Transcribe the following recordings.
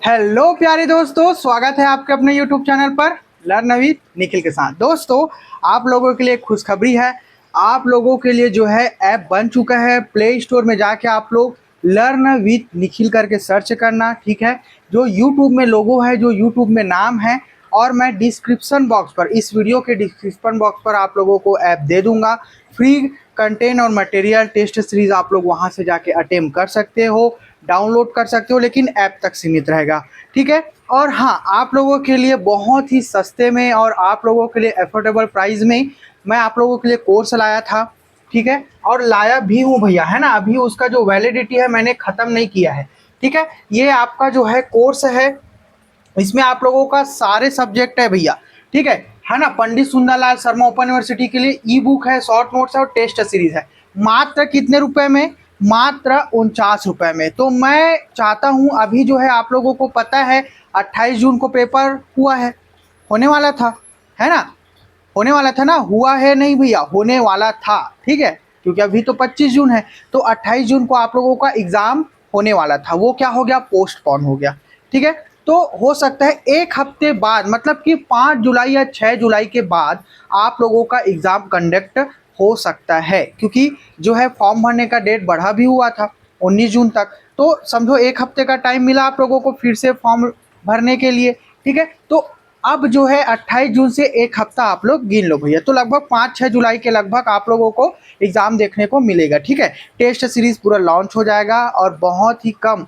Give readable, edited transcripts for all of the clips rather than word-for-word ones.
Hello प्यारे दोस्तों, स्वागत है आपके अपने यूट्यूब चैनल पर लर्न विद निखिल के साथ। दोस्तों, आप लोगों के लिए खुशखबरी है। आप लोगों के लिए जो है ऐप बन चुका है। प्ले स्टोर में जाके आप लोग लर्न विद निखिल करके सर्च करना, ठीक है। जो यूट्यूब में लोगो है, जो यूट्यूब में नाम है, और मैं डिस्क्रिप्शन बॉक्स पर, इस वीडियो के डिस्क्रिप्शन बॉक्स पर आप लोगों को ऐप दे दूंगा। फ्री कंटेंट और मटेरियल टेस्ट सीरीज आप लोग वहां से जाके अटेम्प्ट कर सकते हो, डाउनलोड कर सकते हो, लेकिन ऐप तक सीमित रहेगा, ठीक है। और हाँ, आप लोगों के लिए बहुत ही सस्ते में और आप लोगों के लिए अफोर्डेबल प्राइस में मैं आप लोगों के लिए कोर्स लाया था, ठीक है। और लाया भी हूँ भैया, है ना। अभी उसका जो वैलिडिटी है मैंने ख़त्म नहीं किया है, ठीक है। ये आपका जो है कोर्स है, इसमें आप लोगों का सारे सब्जेक्ट है भैया, ठीक है ना। पंडित सुंदरलाल शर्मा ओपन यूनिवर्सिटी के लिए ई बुक है, शॉर्ट नोट्स है और टेस्ट सीरीज है। मात्र कितने रुपए में? मात्र 49 रुपए में। तो मैं चाहता हूं, अभी जो है आप लोगों को पता है 28 जून को पेपर हुआ है, होने वाला था, है ना। होने वाला था ना, हुआ है नहीं भैया, होने वाला था, ठीक है। क्योंकि अभी तो 25 जून है, तो 28 जून को आप लोगों का एग्ज़ाम होने वाला था। वो क्या हो गया? पोस्टपोन हो गया, ठीक है। तो हो सकता है एक हफ्ते बाद, मतलब कि 5 जुलाई या 6 जुलाई के बाद आप लोगों का एग्ज़ाम कंडक्ट हो सकता है, क्योंकि जो है फॉर्म भरने का डेट बढ़ा भी हुआ था 19 जून तक। तो समझो एक हफ्ते का टाइम मिला आप लोगों को फिर से फॉर्म भरने के लिए, ठीक है। तो अब जो है 28 जून से एक हफ्ता आप लोग गिन लो भैया, तो लगभग 5-6 जुलाई के लगभग आप लोगों को एग्ज़ाम देखने को मिलेगा, ठीक है। टेस्ट सीरीज़ पूरा लॉन्च हो जाएगा और बहुत ही कम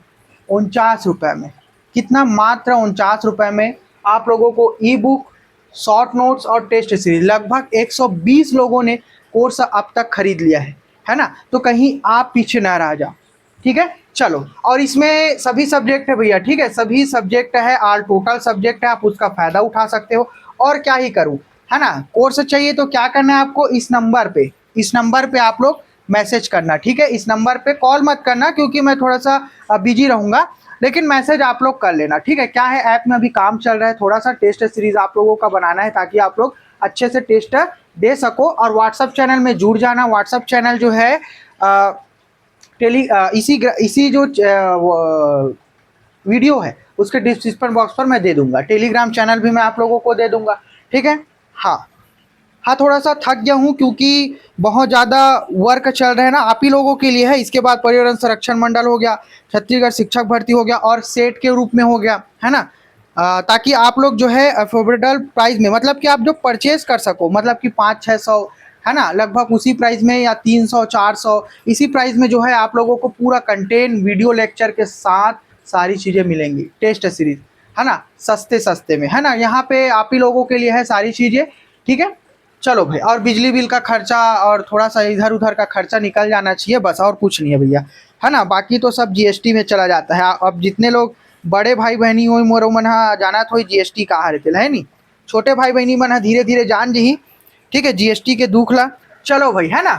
49 रुपये में, कितना? मात्र 49 रुपये में आप लोगों को ई बुक, शॉर्ट नोट्स और टेस्ट सीरीज लगभग 120 लोगों ने कोर्स अब तक खरीद लिया है ना। तो कहीं आप पीछे ना रह जाओ, ठीक है। चलो, और इसमें सभी सब्जेक्ट है भैया, ठीक है। सभी सब्जेक्ट है, ऑल टोटल सब्जेक्ट है, आप उसका फ़ायदा उठा सकते हो। और क्या ही करूँ, है ना। कोर्स चाहिए तो क्या करना है आपको? इस नंबर पे आप लोग मैसेज करना, ठीक है। इस नंबर पे कॉल मत करना, क्योंकि मैं थोड़ा सा बिजी रहूँगा, लेकिन मैसेज आप लोग कर लेना, ठीक है। क्या है, ऐप में अभी काम चल रहा है, थोड़ा सा टेस्ट सीरीज आप लोगों का बनाना है ताकि आप लोग अच्छे से टेस्ट दे सको। और व्हाट्सअप चैनल में जुड़ जाना। व्हाट्सअप चैनल जो है इसी जो वीडियो है उसके डिस्क्रिप्शन बॉक्स पर मैं दे दूंगा। टेलीग्राम चैनल भी मैं आप लोगों को दे दूंगा, ठीक है। हाँ हाँ, थोड़ा सा थक गया हूँ क्योंकि बहुत ज़्यादा वर्क चल रहा है ना, आप ही लोगों के लिए है। इसके बाद पर्यावरण संरक्षण मंडल हो गया, छत्तीसगढ़ शिक्षक भर्ती हो गया और सेट के रूप में हो गया, है ना। ताकि आप लोग जो है अफोर्डेबल प्राइस में, मतलब कि आप जो परचेज कर सको, मतलब कि 500-600, है ना, लगभग उसी प्राइस में, या 300-400 इसी प्राइस में जो है आप लोगों को पूरा कंटेंट वीडियो लेक्चर के साथ सारी चीज़ें मिलेंगी, टेस्ट सीरीज, है ना, सस्ते सस्ते में, है ना। यहाँ पे आप ही लोगों के लिए है सारी चीज़ें, ठीक है। चलो भाई, और बिजली बिल का खर्चा और थोड़ा सा इधर उधर का खर्चा निकल जाना चाहिए, बस, और कुछ नहीं है भैया, है ना। बाकी तो सब जीएसटी में चला जाता है। अब जितने लोग बड़े भाई बहनी हो मोरो मन जाना तो जीएसटी कहाँ रहते है नी, छोटे भाई बहनी मन धीरे धीरे जान जी, ठीक है, जीएसटी के दुख ला। चलो भाई, है ना।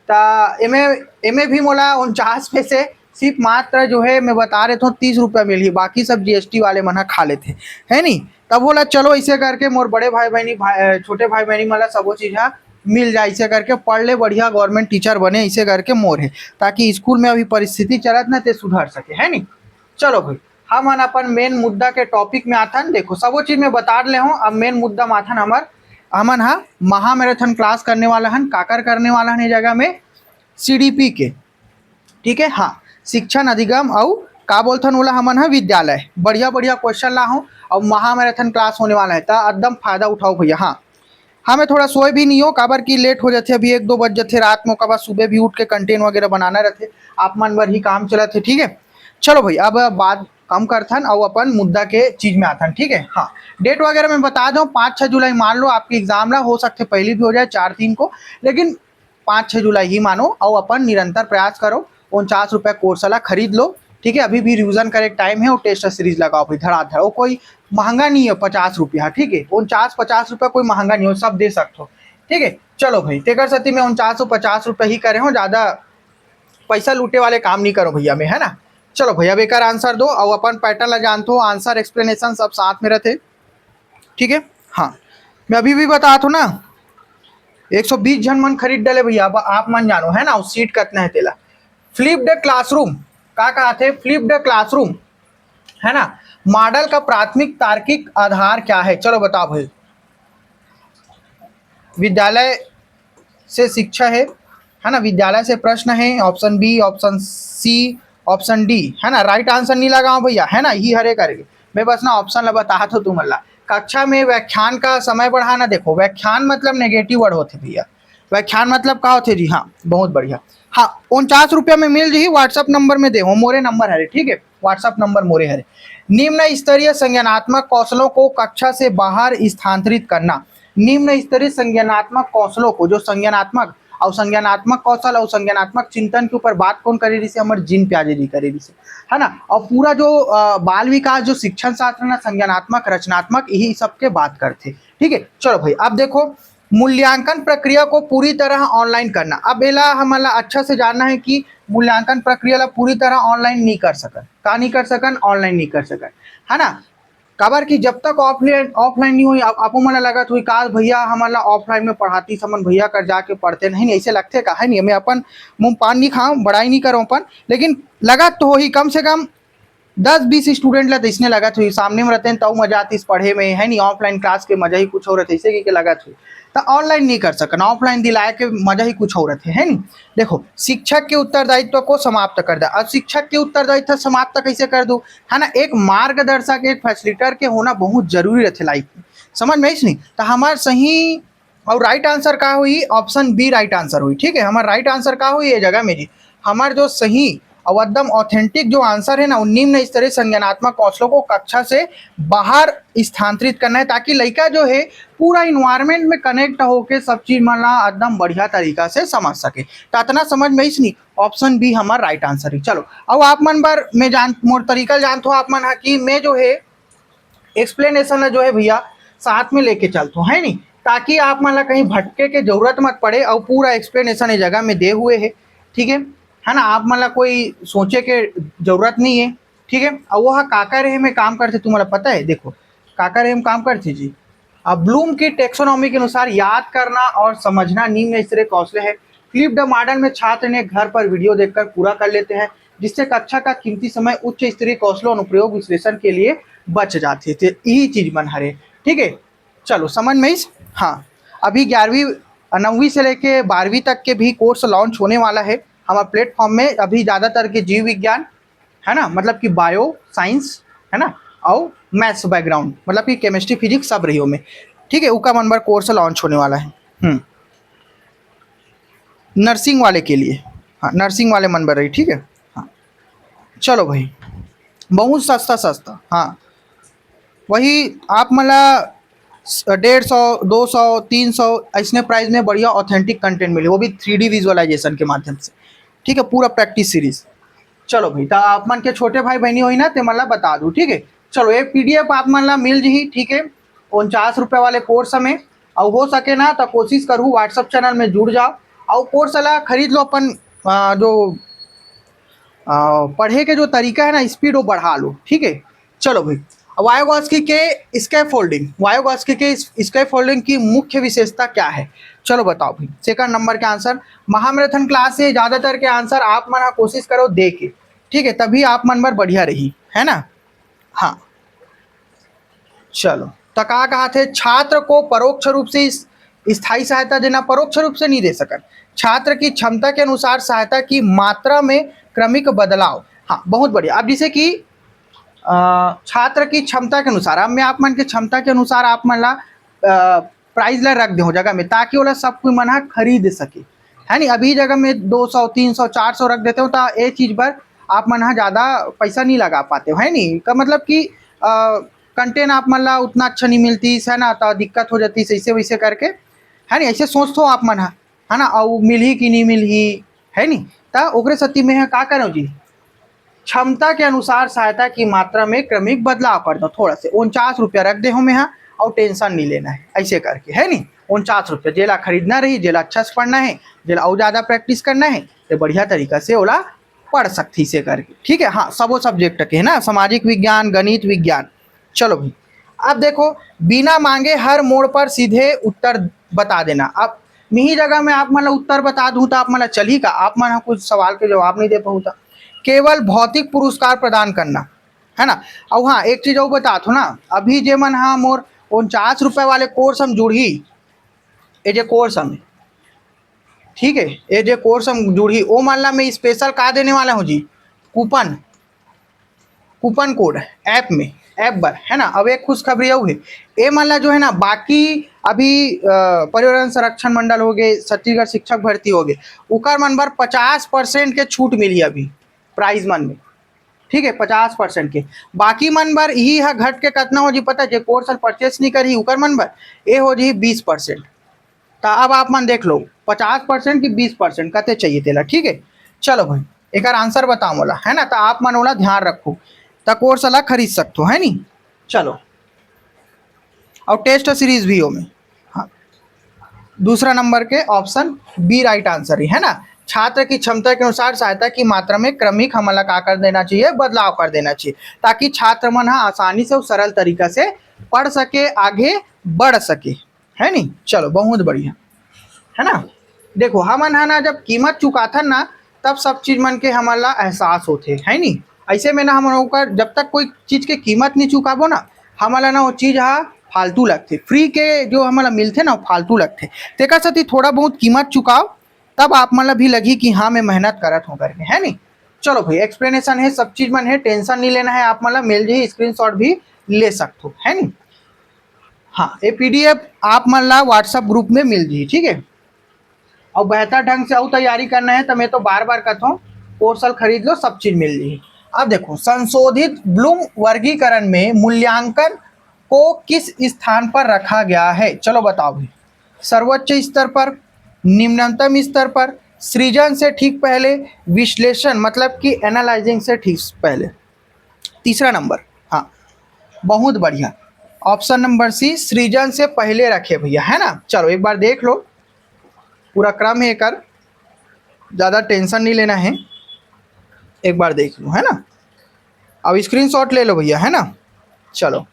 ता एमे एमे भी मोला 49 में से सिर्फ मात्र जो है मैं बता रहे थे 30 रुपये मिली, बाकी सब जीएसटी वाले मन खा लेते है नी। तब बोला चलो ऐसे करके मोर बड़े भाई बहनी छोटे भाई बहनी मला सब चीज़ मिल जाए, ऐसे करके पढ़ ले, बढ़िया गवर्नमेंट टीचर बने, ऐसे करके मोर है, ताकि स्कूल में अभी परिस्थिति चलत ना ते सुधर सके, है नी। चलो भाई, हम अपन मेन मुद्दा के टॉपिक में आथन। देखो, सब वो चीज़ में बता ले हूँ। अब मेन मुद्दा में आथन हमार, हमन हा महामैराथन क्लास करने वाला हन, काकर करने वाला हन ये जगह में सीडीपी के, ठीक है। हाँ, शिक्षण अधिगम और का बोलथन ओला हमन हा विद्यालय, बढ़िया बढ़िया क्वेश्चन ला हूँ। और महामैराथन क्लास होने वाला है, तो एकदम फायदा उठाओ भैया। हाँ हाँ, मैं थोड़ा सोए भी नहीं हो, काबर की लेट हो जाते, अभी 1-2 बज जाते रात में, काबर सुबह भी उठ के कंटेंट वगैरह बनाना रहते, आप मन बर ही काम चलत है, ठीक है। चलो भाई, अब बात कम करथन और अपन मुद्दा के चीज में आथन, ठीक है। हाँ, डेट वगैरह मैं बता दूं, 5-6 जुलाई मान लो आपकी एग्जाम ला, हो सकते पहले भी हो जाए 4-3 को, लेकिन 5-6 जुलाई ही मानो, और अपन निरंतर प्रयास करो। 49 रुपये कोर्स वाला खरीद लो, ठीक है। अभी भी रिविजन करे टाइम है, और टेस्ट सीरीज लगाओ भाई धड़ाधड़। वो कोई महंगा नहीं है, 50 रुपया, ठीक है। 49-50 रुपये कोई महंगा नहीं हो, सब दे सकते हो, ठीक है। चलो भाई, तेकर सती में 4950 ही करे हो, ज़्यादा पैसा लूटे वाले काम नहीं करो भैया में, है ना। चलो भैया, अब एक आंसर दो, और अपन पैटर्न ला जानते हो, आंसर एक्सप्लेनेशन सब साथ में रहते, ठीक है। हाँ, मैं अभी भी बता तो ना, 120 जन मन खरीद डाले भैया। अब आप मन जानो, है ना, उस सीट कितना है तेला। फ्लिप द क्लासरूम, का कहा थे? फ्लिप द क्लासरूम, है ना। मॉडल का प्राथमिक तार्किक आधार क्या है? चलो बताओ भाई। विद्यालय से शिक्षा है ना, विद्यालय से प्रश्न है, option B, option C, option D, है ना। राइट आंसर नहीं लगाओ भैया, है ना, ही हरे करके मैं बस ना ऑप्शन बता तो तुम अल्लाह। कक्षा में व्याख्यान का समय बढ़ाना, देखो व्याख्यान मतलब नेगेटिव वर्ड होते भैया, व्याख्यान मतलब का होते जी। हाँ बहुत बढ़िया। हाँ 49 रुपया में मिल जी, व्हाट्सअप नंबर में दे हो, मोरे नंबर है, ठीक है, व्हाट्सअप नंबर मोरे है। निम्न स्तरीय संज्ञानात्मक कौशलों को कक्षा से बाहर स्थानांतरित करना। निम्न स्तरीय संज्ञानात्मक कौशलों को, जो संज्ञानात्मक और संज्ञानात्मक कौशल और संज्ञानात्मक चिंतन के ऊपर बात कौन करे रही से? हमारे जिन प्याजे जी करे रही से, है ना। और पूरा जो बाल विकास जो शिक्षण शास्त्र ना, संज्ञानात्मक रचनात्मक यही सबके बात करते, ठीक है। चलो भाई अब देखो, मूल्यांकन प्रक्रिया को पूरी तरह ऑनलाइन करना। अब एला हमारा अच्छा से जानना है कि मूल्यांकन प्रक्रिया ला पूरी तरह ऑनलाइन नहीं कर सकन, का नहीं कर सकन, ऑनलाइन नहीं कर सकन, है ना। काबर कि जब तक ऑफलाइन ऑफलाइन नहीं हुई, आपको मन लगत हुई का भैया हमारा ऑफलाइन में पढ़ाती समन भैया कर जाके पढ़ते नहीं, ऐसे लगते का है नहीं। मैं अपन मुंह पान नहीं खाऊं, बड़ाई नहीं करूं अपन, लेकिन लगत तो हो ही, कम से कम 10-20 स्टूडेंट ला तो इसने लगत हुई, सामने में रहते हैं तो मजा आती पढ़े में, है नहीं। ऑफलाइन क्लास के मजा ही कुछ हो रहा था, इसे की लगत हुई तो ऑनलाइन नहीं कर सकन, ऑफलाइन दिलाए के मजा ही कुछ हो रहे थे, है नहीं। देखो शिक्षक के उत्तरदायित्व को समाप्त कर दे। अब शिक्षक के उत्तरदायित्व समाप्त कैसे कर दूं, है ना। एक मार्गदर्शक, एक फैसिलिटर के होना बहुत जरूरी रहते लाइफ में, समझ में नहीं। तो हमार सही और राइट आंसर का हुई? ऑप्शन बी राइट आंसर हुई, ठीक है। हमारा राइट आंसर का हुई ये जगह में जी, हमार जो सही और एकदम ऑथेंटिक जो आंसर है ना, निम्न स्तरीय संज्ञानात्मक कौशलों को कक्षा से बाहर स्थानांतरित करना है, ताकि लड़का जो है पूरा इन्वायरमेंट में कनेक्ट होके सब चीज माना एकदम बढ़िया तरीका से समझ सके। तो इतना समझ में इसनी ऑप्शन बी हमारा राइट आंसर है। चलो अब आप मन बार मैं जान मोर तरीका जानते हो आप मन कि मैं जो है एक्सप्लेनेशन जो है भैया साथ में लेके चलता हूँ, है नहीं, ताकि आप मान ला कहीं भटके के जरूरत मत पड़े, और पूरा एक्सप्लेनेशन ये जगह में दे हुए है, ठीक है ना। आप मान ला कोई सोचे के जरूरत नहीं है, ठीक है। और वह काका रहे में काम करते, तुम्हारा पता है, देखो काका रहे में काम करते जी। अब ब्लूम की टेक्सोनॉमी के अनुसार याद करना और समझना निम्न स्तरीय कौशल है। फ्लिप द मॉडल में छात्र ने घर पर वीडियो देखकर पूरा कर लेते हैं, जिससे कक्षा का कीमती समय उच्च स्तरीय कौशलों अनुप्रयोग विश्लेषण के लिए बच जाते थे। यही चीज मन हरे, ठीक है। चलो समझ में इस। हाँ अभी 11वीं 9वीं से लेके 12वीं तक के भी कोर्स लॉन्च होने वाला है हमारे प्लेटफॉर्म में। अभी ज़्यादातर के जीव विज्ञान, है ना, मतलब कि बायो साइंस, है ना, और मैथ्स बैकग्राउंड, मतलब कि केमिस्ट्री फिजिक्स सब रही हो में, ठीक है। उसका मन बार कोर्स लॉन्च होने वाला है। नर्सिंग वाले के लिए, हाँ नर्सिंग वाले मन बार रही, ठीक है। हाँ चलो भाई, बहुत सस्ता सस्ता, हाँ वही आप मतलब 150, 200, 300 ऐसने प्राइस में बढ़िया ऑथेंटिक कंटेंट मिले, वो भी 3D विजुअलाइजेशन के माध्यम से, ठीक है, पूरा प्रैक्टिस सीरीज। चलो भाई, तो आप मन के छोटे भाई बहनी हो ना, तो मतलब बता दूँ, ठीक है। चलो एक PDF आप मन ला मिल जी, ठीक है, 49 रुपये वाले कोर्स में। और हो सके ना तो कोशिश करूँ व्हाट्सअप चैनल में जुड़ जाओ और कोर्स ला खरीद लो। अपन जो पढ़े के जो तरीका है ना, स्पीड वो बढ़ा लो, ठीक है। चलो भाई, वायोगॉस्की के स्कैफोल्डिंग, वायोगॉस्की के स्कैफोल्डिंग की मुख्य विशेषता क्या है? चलो बताओ भाई। सेकंड नंबर के आंसर महामैराथन क्लास से ज़्यादातर के आंसर आप मन कोशिश करो दे के, ठीक है, तभी आप मन पर बढ़िया रही, है ना। हाँ चलो, तो कहा थे छात्र को परोक्ष रूप से स्थायी सहायता देना, परोक्ष रूप से नहीं दे सकन। छात्र की क्षमता के अनुसार सहायता की मात्रा में क्रमिक बदलाव। हाँ बहुत बढ़िया। अब जैसे कि छात्र की क्षमता के अनुसार, अब मैं आप मन के क्षमता के अनुसार आप मन ला प्राइस ला रख दो जगह में, ताकि वो सब कोई मन खरीद सके, है नहीं। अभी जगह में 200, 300, 400 रख देते हो तो ये चीज़ पर आप मन ज़्यादा पैसा नहीं लगा पाते हो, है नहीं। का मतलब कि कंटेंट आप मन ला उतना अच्छा नहीं मिलती है ना, तो दिक्कत हो जाती है, ऐसे वैसे करके, है नहीं। ऐसे सोच तो आप मन है ना, और मिली कि नहीं मिली, है नहीं। तो ओकरे सती में है का करो जी, क्षमता के अनुसार सहायता की मात्रा में क्रमिक बदलाव कर दो, थोड़ा से 49 रुपया रख दे हो में हाँ, और टेंशन नहीं लेना है, ऐसे करके, है नहीं। 49 रुपया जेला खरीदना रही, जेला अच्छा से पढ़ना है, जेला और ज़्यादा प्रैक्टिस करना है, तो बढ़िया तरीका से ओला पढ़ सकती से करके, ठीक है। हाँ सबो सब्जेक्ट के है ना, सामाजिक विज्ञान, गणित विज्ञान। चलो भाई, अब देखो बिना मांगे हर मोड़ पर सीधे उत्तर बता देना। अब मिही जगह में आप मतलब उत्तर बता दूँ तो आप मतलब चल ही का, आप मन कुछ सवाल के जवाब नहीं दे पाऊँ, केवल भौतिक पुरस्कार प्रदान करना, है ना। और हाँ एक चीज़ और बता थो ना, अभी जे मन हाँ मोर 49 रुपये वाले कोर्स हम जुड़ी, ये जे कोर्स हम, ठीक है, ये जो कोर्स हम जुड़ी वो मान ला मैं स्पेशल का देने वाला हूँ जी, कूपन, कूपन कोड ऐप में, ऐप पर, है ना। अब एक खुशखबरी है ये मान ला जो है ना, बाकी अभी पर्यावरण संरक्षण मंडल हो गए, छत्तीसगढ़ शिक्षक भर्ती हो गए, उकर मन पर 50% के छूट मिली अभी प्राइज मन में, ठीक है, 50% के। बाकी मन बर यही है घट के कितना हो जी पता, जो कोर्स परचेस नहीं करी उकर मन बर ये हो जी 20%। तो अब आप मन देख लो 50% की 20% कते चाहिए तेला, ठीक है। चलो भाई एक आंसर बताओ मोला, है ना, तो आप मन ओला ध्यान रखो, तो कोर्स ला खरीद सकते हो, है नी। चलो, और टेस्ट सीरीज भी हो में, हाँ, दूसरा नंबर के ऑप्शन बी राइट आंसर ही है ना। छात्र की क्षमता के अनुसार सहायता की मात्रा में क्रमिक हमला का कर देना चाहिए, बदलाव कर देना चाहिए, ताकि छात्र मन आसानी से और सरल तरीका से पढ़ सके, आगे बढ़ सके, है नी। चलो बहुत बढ़िया, है ना। देखो हमन है ना जब कीमत चुकाथन ना, तब सब चीज मन के हमला एहसास होते, है नी। ऐसे में ना हम लोग का जब तक कोई चीज के कीमत नहीं चुकाबो ना, हमला ना वो चीज फालतू लगते, फ्री के जो हमारा मिलते ना फालतू लगते। तेकर साथ ही थोड़ा बहुत कीमत चुकाओ, तब आप मतलब भी लगी कि हाँ मैं मेहनत करत हूँ करके, है नी। चलो भाई एक्सप्लेनेशन है, सब चीज मन है, टेंशन नहीं लेना है, आप मतलब मेल जी स्क्रीनशॉट भी ले सकते हो, है नी। हाँ ये पीडीएफ आप मन ला व्हाट्सएप ग्रुप में मिल जी, ठीक है। और बेहतर ढंग से और तैयारी करना है तो मैं तो बार बार कहता हूँ कोर्सल खरीद लो, सब चीज मिल रही। अब देखो संशोधित ब्लूम वर्गीकरण में मूल्यांकन को किस स्थान पर रखा गया है, चलो बताओ भाई। सर्वोच्च स्तर पर, निम्नतम स्तर पर, सृजन से ठीक पहले, विश्लेषण मतलब कि एनालाइजिंग से ठीक पहले। तीसरा नंबर, हाँ बहुत बढ़िया, ऑप्शन नंबर सी सृजन से पहले रखे भैया, है ना। चलो एक बार देख लो, पूरा क्रम है कर, ज़्यादा टेंशन नहीं लेना है, एक बार देख लो, है ना। अब स्क्रीनशॉट ले लो भैया, है ना। चलो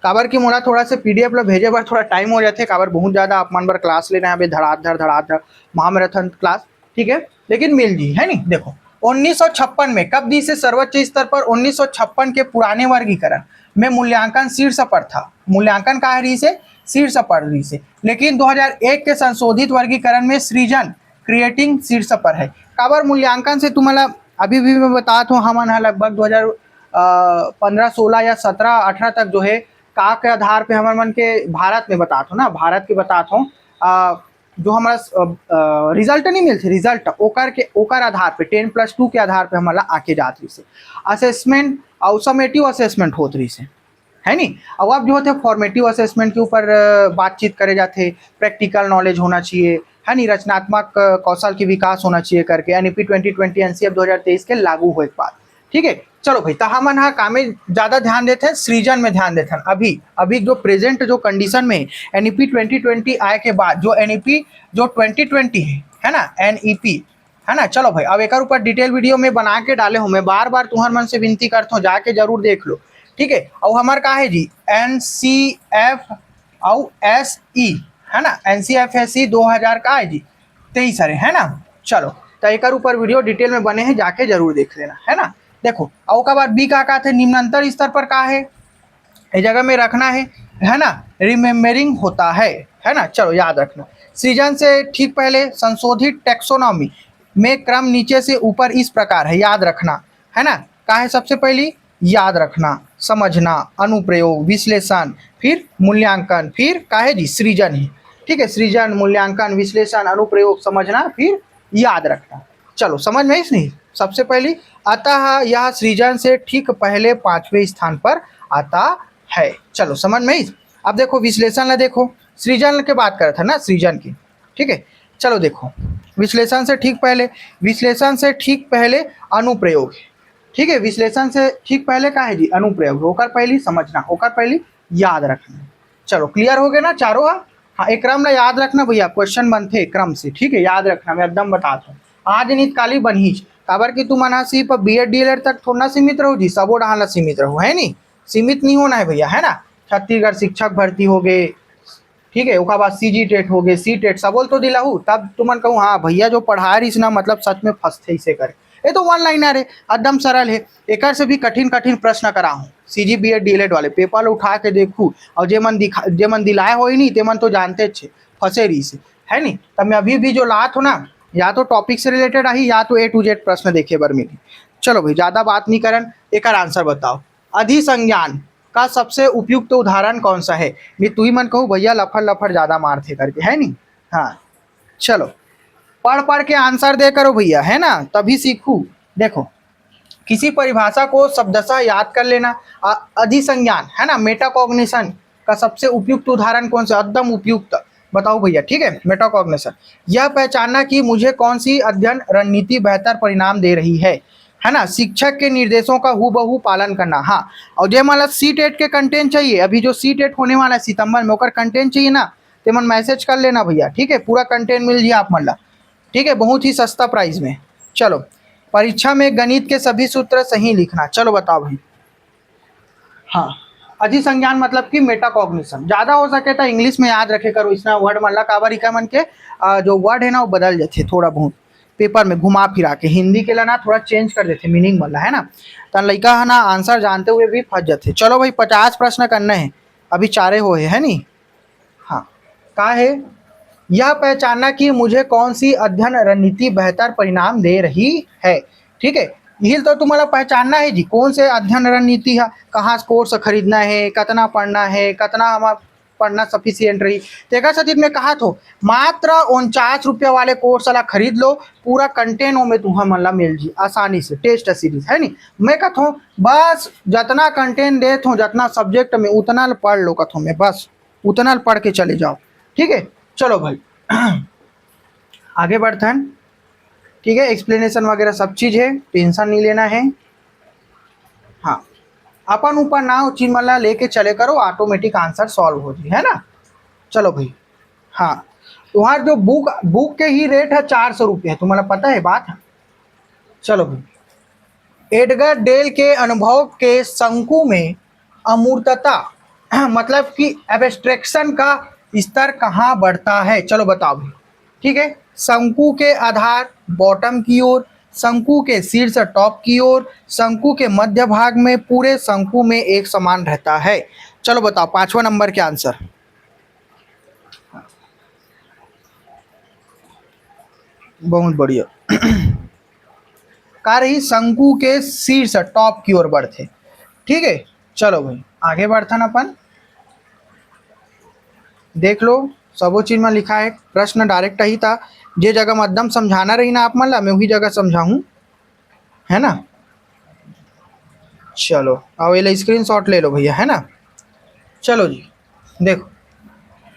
काबर की मोला थोड़ा सा पीडीएफ ला भेजे बार थोड़ा टाइम हो जाते, काबर बहुत ज़्यादा आप मन बार क्लास लेना है अभी धड़ाधड़ महामैराथन क्लास, ठीक है, लेकिन मिल जी, है नी। देखो 1956 में कब दी से सर्वोच्च स्तर पर 1956 के पुराने वर्गीकरण में मूल्यांकन शीर्ष पर था, मूल्यांकन का रही से शीर्ष पर रही से, लेकिन 2001 के संशोधित वर्गीकरण में सृजन क्रिएटिंग शीर्ष पर है। काबर मूल्यांकन से तुम्हारा अभी भी मैं बता हूँ, हम लगभग 2015-16 या 17-18 तक जो है का के आधार पे हमारे मन के भारत में बताता हूँ ना, भारत के बताता हूँ जो हमारा रिजल्ट नहीं मिलते, रिजल्ट ओकर आधार पे 10+2 के आधार पे हमारा आके जात रही से असेसमेंट और समेटिव असेसमेंट होत रही से, है नी। और अब जो होते फॉर्मेटिव असेसमेंट के ऊपर बातचीत करे जाते, प्रैक्टिकल नॉलेज होना चाहिए, है नी, रचनात्मक कौशल की विकास होना चाहिए करके, एनईपी 2020 एनसीएफ 2023 के लागू हुए के बाद, ठीक है। चलो भाई तो हमन का में ज़्यादा ध्यान देते हैं, सृजन में ध्यान देते हैं अभी अभी जो प्रेजेंट जो कंडीशन में एनईपी 2020 आए के बाद जो एनईपी जो 2020 है ना, एनईपी, है ना। चलो भाई अब एक ऊपर डिटेल वीडियो में बना के डाले हूँ, मैं बार बार तुम्हारे मन से विनती करता हूँ जाके जरूर देख लो, ठीक है। और हमारे का है जी एनसीएफ और एसई, है ना, एनसीएफ एसई 2000 का है जी 23 है ना। चलो तो एक ऊपर वीडियो डिटेल में बने हैं, जाके जरूर देख लेना, है ना। देखो और का बाद बी का थे निम्नांतर स्तर पर का है, इस जगह में रखना है ना, रिमेम्बरिंग होता है ना। चलो याद रखना, सृजन से ठीक पहले संशोधित टेक्सोनॉमी में क्रम नीचे से ऊपर इस प्रकार है, याद रखना, है ना। का है सबसे पहली याद रखना, समझना, अनुप्रयोग, विश्लेषण, फिर मूल्यांकन, फिर का है जी सृजन ही, ठीक है। सृजन, मूल्यांकन, विश्लेषण, अनुप्रयोग, समझना, फिर याद रखना। चलो समझ में नहीं, सबसे पहली अतः यह सृजन से ठीक पहले 5वें स्थान पर आता है। चलो समझ में। अब देखो विश्लेषण ला, देखो सृजन के बात कर था ना, सृजन की, ठीक है। चलो देखो विश्लेषण से ठीक पहले, विश्लेषण से ठीक पहले अनुप्रयोग है, ठीक है। विश्लेषण से ठीक पहले का है जी अनुप्रयोग, होकर पहली समझना, होकर पहली याद रखना। चलो क्लियर हो गए ना चारों। हाँ एक क्रम ना याद रखना भैया, क्वेश्चन बनते क्रम से, ठीक है, याद रखना, मैं एकदम बताता हूँ। आज नित काली बनहीच काबर कि तुम अना सिर्फ बीएड डीएलएड तक थोड़ा सीमित रहो जी, सबो डाला सीमित रहो, है नी, सीमित नहीं होना है भैया, है ना। छत्तीसगढ़ शिक्षक भर्ती हो गए, ठीक है, उसके बाद सीजी टेट हो गए, सी टेट सब बोल तो दिलाहू, तब तुमन कहूँ हाँ भैया जो पढ़ा रही ना मतलब सच में फंसते इसे कर ये तो वन लाइनर है, एकदम सरल है। एक से भी कठिन कठिन प्रश्न करा हूँ सीजी बी एड डीएलएड वाले पेपर उठा के देखू, और जे मन दिलाए हो ही नहीं ते मन तो जानते छे फंसे रही से, है नहीं। तब मैं अभी भी जो लात हो ना, या तो टॉपिक से रिलेटेड आई, या तो A to Z प्रश्न देखे बर मिली। चलो भाई ज़्यादा बात नहीं करन, एक आंसर बताओ। अधिसंज्ञान का सबसे उपयुक्त उदाहरण कौन सा है? मैं तू ही मन कहूँ भैया लफड़ लफड़ ज़्यादा मारते करके, है नहीं। हाँ चलो पढ़ पढ़ के आंसर दे करो भैया, है ना, तभी सीखू। देखो किसी परिभाषा को शब्दशः याद कर लेना। अधिसंज्ञान है ना, मेटाकॉग्निशन का सबसे उपयुक्त उदाहरण कौन सा? एकदम उपयुक्त, बताओ भैया। ठीक है, मेटाकॉग्निशन, यह पहचानना कि मुझे कौन सी अध्ययन रणनीति बेहतर परिणाम दे रही है ना। शिक्षक के निर्देशों का हूबहू पालन करना। हाँ, और जो मतलब C-TET के कंटेंट चाहिए, अभी जो C-TET होने वाला है सितंबर में, ओकर कंटेंट चाहिए ना, तो मन मैसेज कर लेना भैया। ठीक है, पूरा कंटेंट मिल जाए आप मतलब, ठीक है, बहुत ही सस्ता प्राइस में। चलो परीक्षा में गणित के सभी सूत्र सही लिखना। चलो बताओ भाई। हाँ, अधिसंज्ञान मतलब कि मेटाकॉग्निशन, ज़्यादा हो सके तो इंग्लिश में याद रखे करो। इसना वर्ड मल्ला काबर का मन के जो वर्ड है ना वो बदल जाते थोड़ा बहुत पेपर में घुमा फिरा के, हिंदी के लिए ना थोड़ा चेंज कर देते मीनिंग मल्ला, है ना। तो लड़का है ना आंसर जानते हुए भी फंस जाते। चलो भाई 50 प्रश्न करने हैं, अभी 4 हो है नहीं। हाँ, का है यह पहचानना कि मुझे कौन सी अध्ययन रणनीति बेहतर परिणाम दे रही है। ठीक है, यही तो तुम्हारा पहचानना है जी, कौन से अध्ययन रणनीति है, कहाँ कोर्स खरीदना है, कितना पढ़ना है, कितना हमारा पढ़ना सफिशियंट रही। तेगा सतीत में कहा तो मात्र 49 रुपया वाले कोर्स वाला खरीद लो, पूरा कंटेंट में तुम्हें मतलब मिल जी आसानी से, टेस्ट सीरीज, है नहीं। मैं कहता हूँ बस जितना कंटेंट देता हूँ, जितना सब्जेक्ट में उतना पढ़ लो, कहता हूँ मैं बस उतना पढ़ के चले जाओ। ठीक है, चलो भाई आगे बढ़ते हैं। ठीक है, एक्सप्लेनेशन वगैरह सब चीज़ है, टेंशन नहीं लेना है। हाँ, अपन ऊपर ना चीज मतलब लेके चले करो, ऑटोमेटिक आंसर सॉल्व हो जाए, है ना। चलो भाई, हाँ, तुम्हारा जो बुक के ही रेट है 400 रुपये है, तुम्हारा पता है बात है। चलो भाई, एडगर डेल के अनुभव के शंकु में अमूर्तता मतलब कि एब्स्ट्रैक्शन का स्तर कहाँ बढ़ता है? चलो बताओ भाई। ठीक है, शंकु के आधार बॉटम की ओर, शंकु के शीर्ष टॉप की ओर, शंकु के मध्य भाग में, पूरे शंकु में एक समान रहता है। चलो बताओ 5वां नंबर के आंसर। बहुत बढ़िया का रही शंकु के शीर्ष टॉप की ओर बढ़ते। ठीक है, चलो भाई आगे बढ़थन अपन, देख लो सबो चीज में लिखा है। प्रश्न डायरेक्ट ही था, जे जगह में एकदम समझाना रही ना आप मतलब मैं वही जगह समझाऊँ, है ना। चलो अब ये स्क्रीनशॉट ले लो भैया, है ना। चलो जी देखो,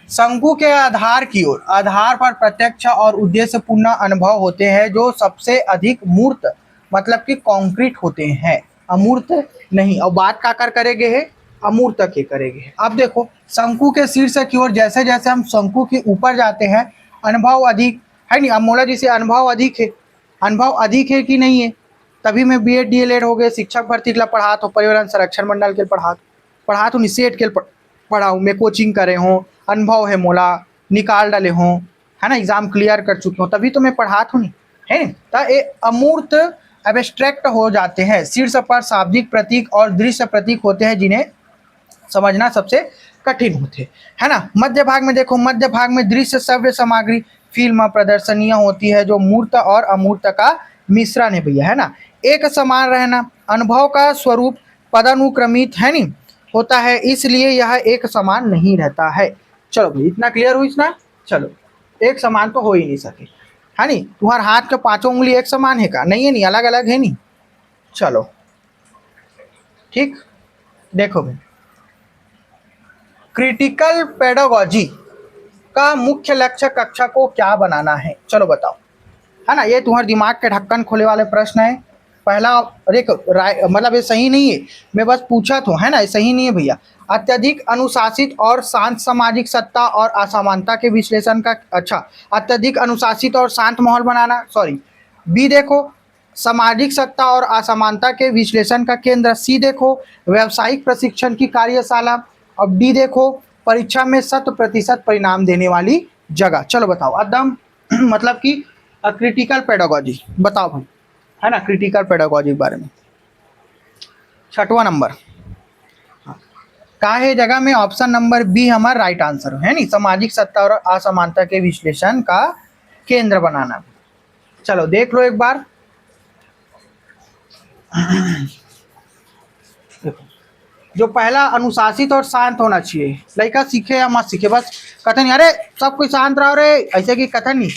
शंकु के आधार की ओर, आधार पर प्रत्यक्ष और उद्देश्यपूर्ण अनुभव होते हैं जो सबसे अधिक मूर्त मतलब कि कॉन्क्रीट होते हैं, अमूर्त नहीं। और बात का कर करेंगे है अमूर्त के करेंगे। अब देखो शंकु के शीर्ष की ओर जैसे जैसे हम शंकु के ऊपर जाते हैं अनुभव अधिक, है नहीं। अब मोला जी से अनुभव अधिक है, अनुभव अधिक है कि नहीं है, तभी मैं बी एड DLED हो गए, शिक्षक भर्ती के लिए पढ़ा तो, पर्यावरण संरक्षण मंडल के पढ़ा तो, निषेध के पढ़ाऊँ, मैं कोचिंग करे हूँ, अनुभव है मोला, निकाल डाले हों, है ना, एग्जाम क्लियर कर चुके हो, तभी तो मैं पढ़ा तो नहीं, है नहीं। तो ये अमूर्त एब्स्ट्रैक्ट हो जाते हैं। शीर्ष पर शाब्दिक प्रतीक और दृश्य प्रतीक होते हैं जिन्हें समझना सबसे कठिन होते, है ना। मध्य भाग में देखो, मध्य भाग में दृश्य श्रव्य सामग्री फिल्म प्रदर्शनियाँ होती है जो मूर्त और अमूर्त का मिश्रण है भैया, है ना। एक समान रहना, अनुभव का स्वरूप पदानुक्रमित है नहीं होता है, इसलिए यह एक समान नहीं रहता है। चलो भाई इतना क्लियर हुई ना। चलो एक समान तो हो ही नहीं सके, है नहीं। तुम्हारे हाथ के 5 उंगली एक समान है का? नहीं है, नहीं, अलग अलग है नहीं। चलो ठीक, देखो भाई, क्रिटिकल पेडागोजी का मुख्य लक्ष्य कक्षा को क्या बनाना है? चलो बताओ, है ना। ये तुम्हारे दिमाग के ढक्कन खोले वाले प्रश्न है। पहला मतलब ये सही नहीं है, मैं बस पूछा तो, है ना, ये सही नहीं है भैया। अत्यधिक अनुशासित और शांत सामाजिक सत्ता और असमानता के विश्लेषण का, अच्छा, अत्यधिक अनुशासित और शांत माहौल बनाना, सॉरी। बी देखो, सामाजिक सत्ता और असमानता के विश्लेषण का केंद्र। सी देखो, व्यावसायिक प्रशिक्षण की कार्यशाला। अब डी देखो, परीक्षा में 100% परिणाम देने वाली जगह। चलो बताओ एकदम मतलब कि क्रिटिकल पेडागोजी बताओ भाई। है ना, क्रिटिकल पेडागोजी के बारे में। 6वां नंबर का है जगह में ऑप्शन नंबर बी हमारा राइट आंसर है नी, सामाजिक सत्ता और असमानता के विश्लेषण का केंद्र बनाना। चलो देख लो एक बार। देखो, जो पहला अनुशासित और शांत होना चाहिए, लड़का सीखे या मत सीखे, बस कथन नहीं, अरे सब कोई शांत रहो रे, ऐसे की कथन नहीं,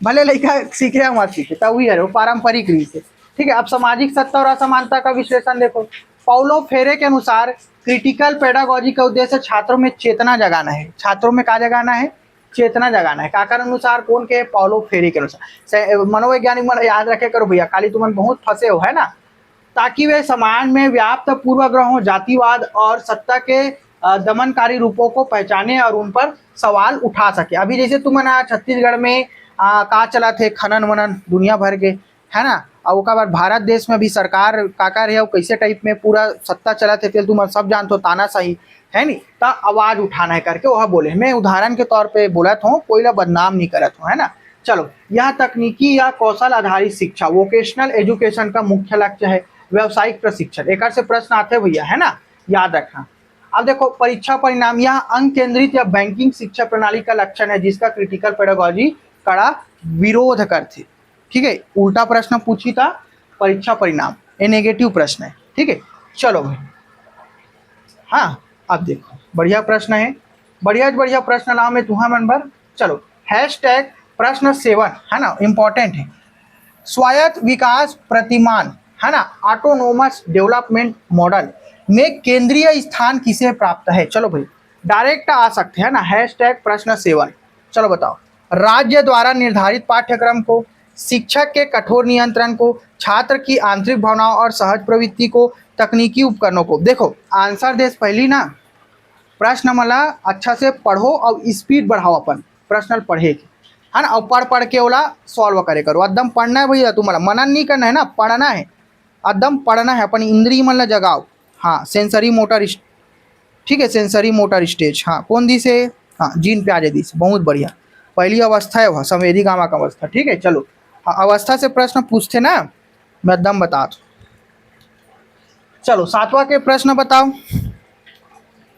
भले लड़का सीखे या मत सीखे, तब वही है वो पारंपरिक रीत है। ठीक है, अब सामाजिक सत्ता और असमानता का विश्लेषण देखो। पाउलो फेरे के अनुसार क्रिटिकल पेडागोजी का उद्देश्य छात्रों में चेतना जगाना है। छात्रों में क्या जगाना है? चेतना जगाना है। काकर अनुसार? कौन के? पाउलो फेरे के अनुसार। मनोवैज्ञानिक मन याद रखे करो भैया, खाली तुम बहुत फंसे हो, है ना, ताकि वे समाज में व्याप्त पूर्वाग्रहों, जातिवाद और सत्ता के दमनकारी रूपों को पहचाने और उन पर सवाल उठा सके। अभी जैसे तुमने छत्तीसगढ़ में का चला थे खनन वनन दुनिया भर के, है ना, और उसका बाद भारत देश में भी सरकार काका रहे कैसे टाइप में पूरा सत्ता चला थे, तुम सब जानते हो, तानाशाही है नी, तो आवाज उठाना है करके वह बोले। मैं उदाहरण के तौर पे बोला था, कोई ला बदनाम नहीं करत हूँ, है ना। चलो, यह तकनीकी या कौशल आधारित शिक्षा, वोकेशनल एजुकेशन का मुख्य लक्ष्य है। व्यावसायिक प्रशिक्षण, एक से प्रश्न आते भैया, है ना, याद रखना। अब देखो परीक्षा परिणाम, यह अंक केंद्रित या बैंकिंग शिक्षा प्रणाली का लक्षण है जिसका क्रिटिकल पेडागोजी कड़ा विरोध करते। ठीक है, उल्टा प्रश्न पूछी था परीक्षा परिणाम, ये नेगेटिव प्रश्न है। ठीक है, चलो भाई, हाँ अब देखो बढ़िया प्रश्न है, बढ़िया प्रश्न लाओ मैं तुम्हारा नंबर। चलो, हैशटैग प्रश्न 7, है ना, इंपॉर्टेंट है। स्वायत्त विकास प्रतिमान, है ना, ऑटोनोमस डेवलपमेंट मॉडल में केंद्रीय स्थान किसे प्राप्त है? चलो भाई डायरेक्ट आ सकते हैं ना, हैशटैग प्रश्न 7। चलो बताओ, राज्य द्वारा निर्धारित पाठ्यक्रम को, शिक्षक के कठोर नियंत्रण को, छात्र की आंतरिक भावनाओं और सहज प्रवृत्ति को, तकनीकी उपकरणों को। देखो आंसर देश पहली ना, प्रश्न मला अच्छा से पढ़ो और स्पीड बढ़ाओ, अपन प्रश्न पढ़े के, है ना, और पढ़ के वाला सॉल्व करे करो। एकदम पढ़ना है भैया, तुम्हारा मनन नहीं करना है ना, पढ़ना है, एकदम पढ़ना है, अपन इंद्रिय मन ला जगाओ। हाँ, सेंसरी मोटर, ठीक है, सेंसरी मोटर स्टेज, हाँ कौन दी से? हाँ, जीन प्याजे दी से, बहुत बढ़िया। पहली अवस्था है वह संवेदी कामक अवस्था। ठीक है, चलो, हाँ अवस्था से प्रश्न पूछते ना, मैं एकदम बता दूँ। चलो 7वां के प्रश्न बताओ।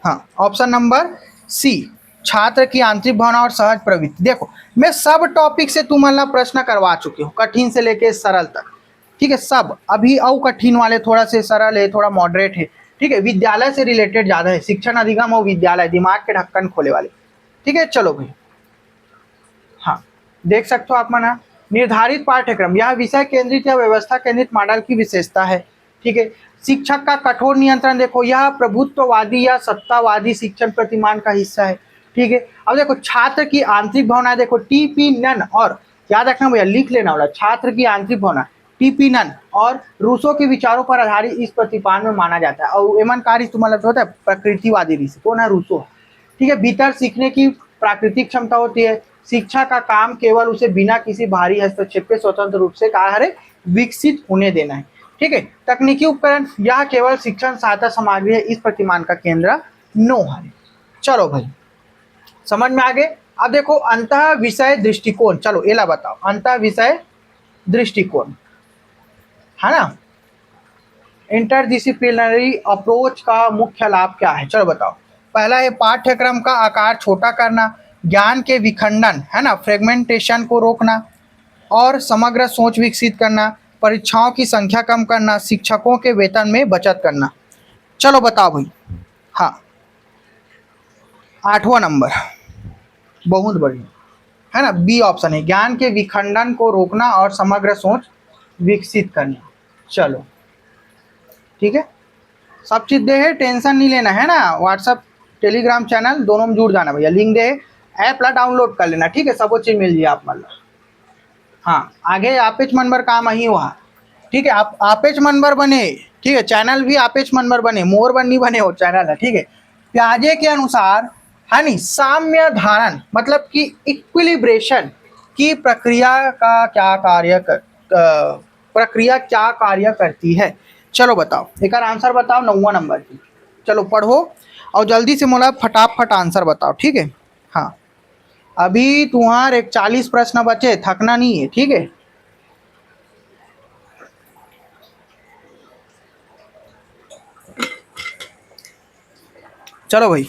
हाँ, ऑप्शन नंबर सी, छात्र की आंतरिक भावना और सहज प्रवृत्ति। देखो मैं सब टॉपिक से तुम्हारा प्रश्न करवा चुकी हूँ, कठिन से लेके सरल तक। ठीक है, सब अभी और कठिन वाले, थोड़ा से सरल है, थोड़ा मॉडरेट है। ठीक है, विद्यालय से रिलेटेड ज़्यादा है, शिक्षण अधिगम और विद्यालय, दिमाग के ढक्कन खोले वाले। ठीक है, चलो भाई, हाँ देख सकते हो आप मना, निर्धारित पाठ्यक्रम, यह विषय केंद्रित या व्यवस्था केंद्रित मॉडल की विशेषता है। ठीक है, शिक्षक का कठोर नियंत्रण, देखो यह प्रभुत्ववादी या सत्तावादी शिक्षण प्रतिमान का हिस्सा है। ठीक है, अब देखो छात्र की आंतरिक भावना, देखो टीपी नन, और याद रखना भैया लिख लेना वाला, छात्र की आंतरिक भावना टीपी नन और रूसो के विचारों पर आधारित इस प्रतिपान में माना जाता है। और एमन कार्य तुम्हारा होता है प्रकृतिवादी ऋषि, कौन है? रूसो। ठीक है, भीतर सीखने की प्राकृतिक क्षमता होती है। शिक्षा का काम केवल उसे बिना किसी बाहरी हस्तक्षेप के स्वतंत्र रूप से कार्य विकसित होने देना है। ठीक है, तकनीकी उपकरण, यह केवल शिक्षण सहायता सामग्री है, इस प्रतिमान का केंद्र नो है। चलो भाई समझ में आ गए। अब देखो अंतः विषय दृष्टिकोण, चलो एला बताओ, अंतः विषय दृष्टिकोण, है ना, इंटरडिसिप्लिनरी अप्रोच का मुख्य लाभ क्या है? चलो बताओ। पहला है पाठ्यक्रम का आकार छोटा करना, ज्ञान के विखंडन, है ना, फ्रेगमेंटेशन को रोकना, और समग्र सोच विकसित करना, परीक्षाओं की संख्या कम करना, शिक्षकों के वेतन में बचत करना। चलो बताओ भाई। हाँ, 8वां नंबर, बहुत बढ़िया, है ना, बी ऑप्शन है, ज्ञान के विखंडन को रोकना और समग्र सोच विकसित करना। चलो ठीक है, सब चीज़ दे है, टेंशन नहीं लेना, है ना। व्हाट्सअप टेलीग्राम चैनल दोनों में जुड़ जाना भैया, लिंक दे, ऐप ला डाउनलोड कर लेना। ठीक है, सब चीज़ मिल जाए आप मतलब। हाँ, आगे आपेच मनबर काम ही हुआ। ठीक है, आप आपेच मनबर बने। ठीक है, चैनल भी आपेच मनबर बने, मोर बन नहीं बने हो चैनल है। ठीक है, प्याजे के अनुसार, है नी, साम्य धारण मतलब कि इक्विलिब्रेशन की प्रक्रिया क्या कार्य करती है? चलो बताओ, एक आंसर बताओ 9वां नंबर की। चलो पढ़ो और जल्दी से मोला फटाफट आंसर बताओ। ठीक है, हाँ अभी तुम्हारे 40 प्रश्न बचे, थकना नहीं है। ठीक है, चलो भाई,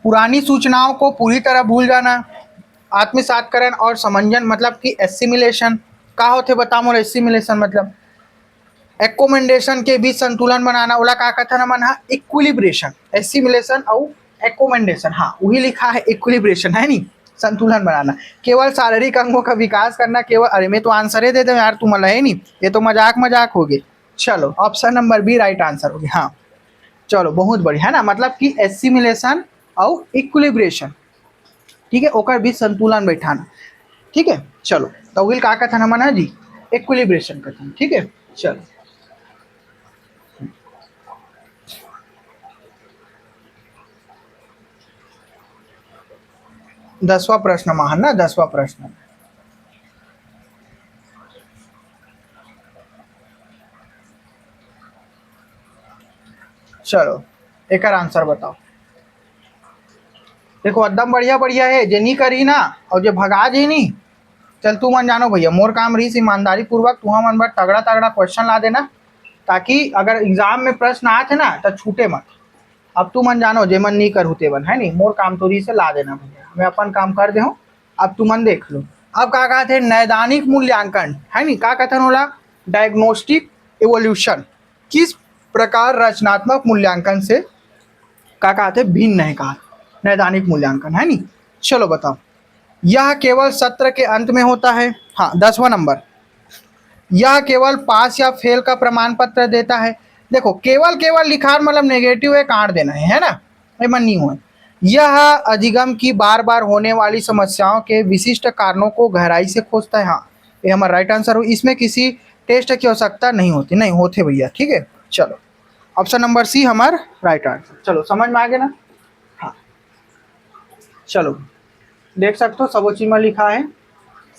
पुरानी सूचनाओं को पूरी तरह भूल जाना, आत्मसातकरण और समंजन मतलब कि एसिमिलेशन का होते बता मोर। एसिमिलेशन मतलब एकोमेंडेशन के बीच संतुलन बनाना, ओला का कथन मन हा इक्विलिब्रेशन। एसिमिलेशन और एकोमेंडेशन, हाँ वही लिखा है इक्विलिब्रेशन है नी, संतुलन बनाना। केवल शारीरिक अंगों का विकास करना, केवल, अरे मैं तो आंसर ही दे दे यार, तुम है नहीं, ये तो मजाक मजाक हो गए। चलो option number B right answer हो गया। हाँ चलो बहुत बढ़िया है ना, मतलब कि एसिमिलेशन और इक्विलिब्रेशन, ठीक है, ओकर बीच संतुलन बैठाना, ठीक है। चलो तो विल का कथन हमन जी इक्विलिब्रेशन कथन, ठीक है। चलो 10वां प्रश्न महान ना, 10वां प्रश्न। चलो एक आंसर बताओ। देखो एकदम बढ़िया बढ़िया है, जे नहीं करी ना और जे भगा जी नहीं, चल तू मन जानो भैया, मोर काम रही ईमानदारी पूर्वक तुहा मन बर तगड़ा तगड़ा क्वेश्चन ला देना, ताकि अगर एग्जाम में प्रश्न आते ना तो छूटे मत। अब तू मन जानो जे मन नहीं कर होते बन है नहीं, मोर काम तो रही से ला देना भैया, मैं अपन काम कर दे हूँ। अब तू मन देख लो। अब का कहते हैं नैदानिक मूल्यांकन है नहीं, का कथन होला डायग्नोस्टिक इवोल्यूशन, किस प्रकार रचनात्मक मूल्यांकन से का कहते हैं भिन्न है, कहा नैदानिक मूल्यांकन है नहीं। चलो बताओ, यह केवल सत्र के अंत में होता है। हाँ 10वां नंबर, यह केवल पास या फेल का प्रमाण पत्र देता है। देखो केवल केवल लिखा मतलब नेगेटिव है, काट देना है ना, ये मन नहीं हुआ। यह अधिगम की बार बार होने वाली समस्याओं के विशिष्ट कारणों को गहराई से खोजता है। हाँ ये हमारा राइट आंसर हो, इसमें किसी टेस्ट की आवश्यकता नहीं होती, नहीं होते भैया, ठीक है। चलो ऑप्शन नंबर सी हमारा राइट आंसर। चलो समझ में आ गया ना। हाँ चलो देख सकते हो सब चीज में लिखा है।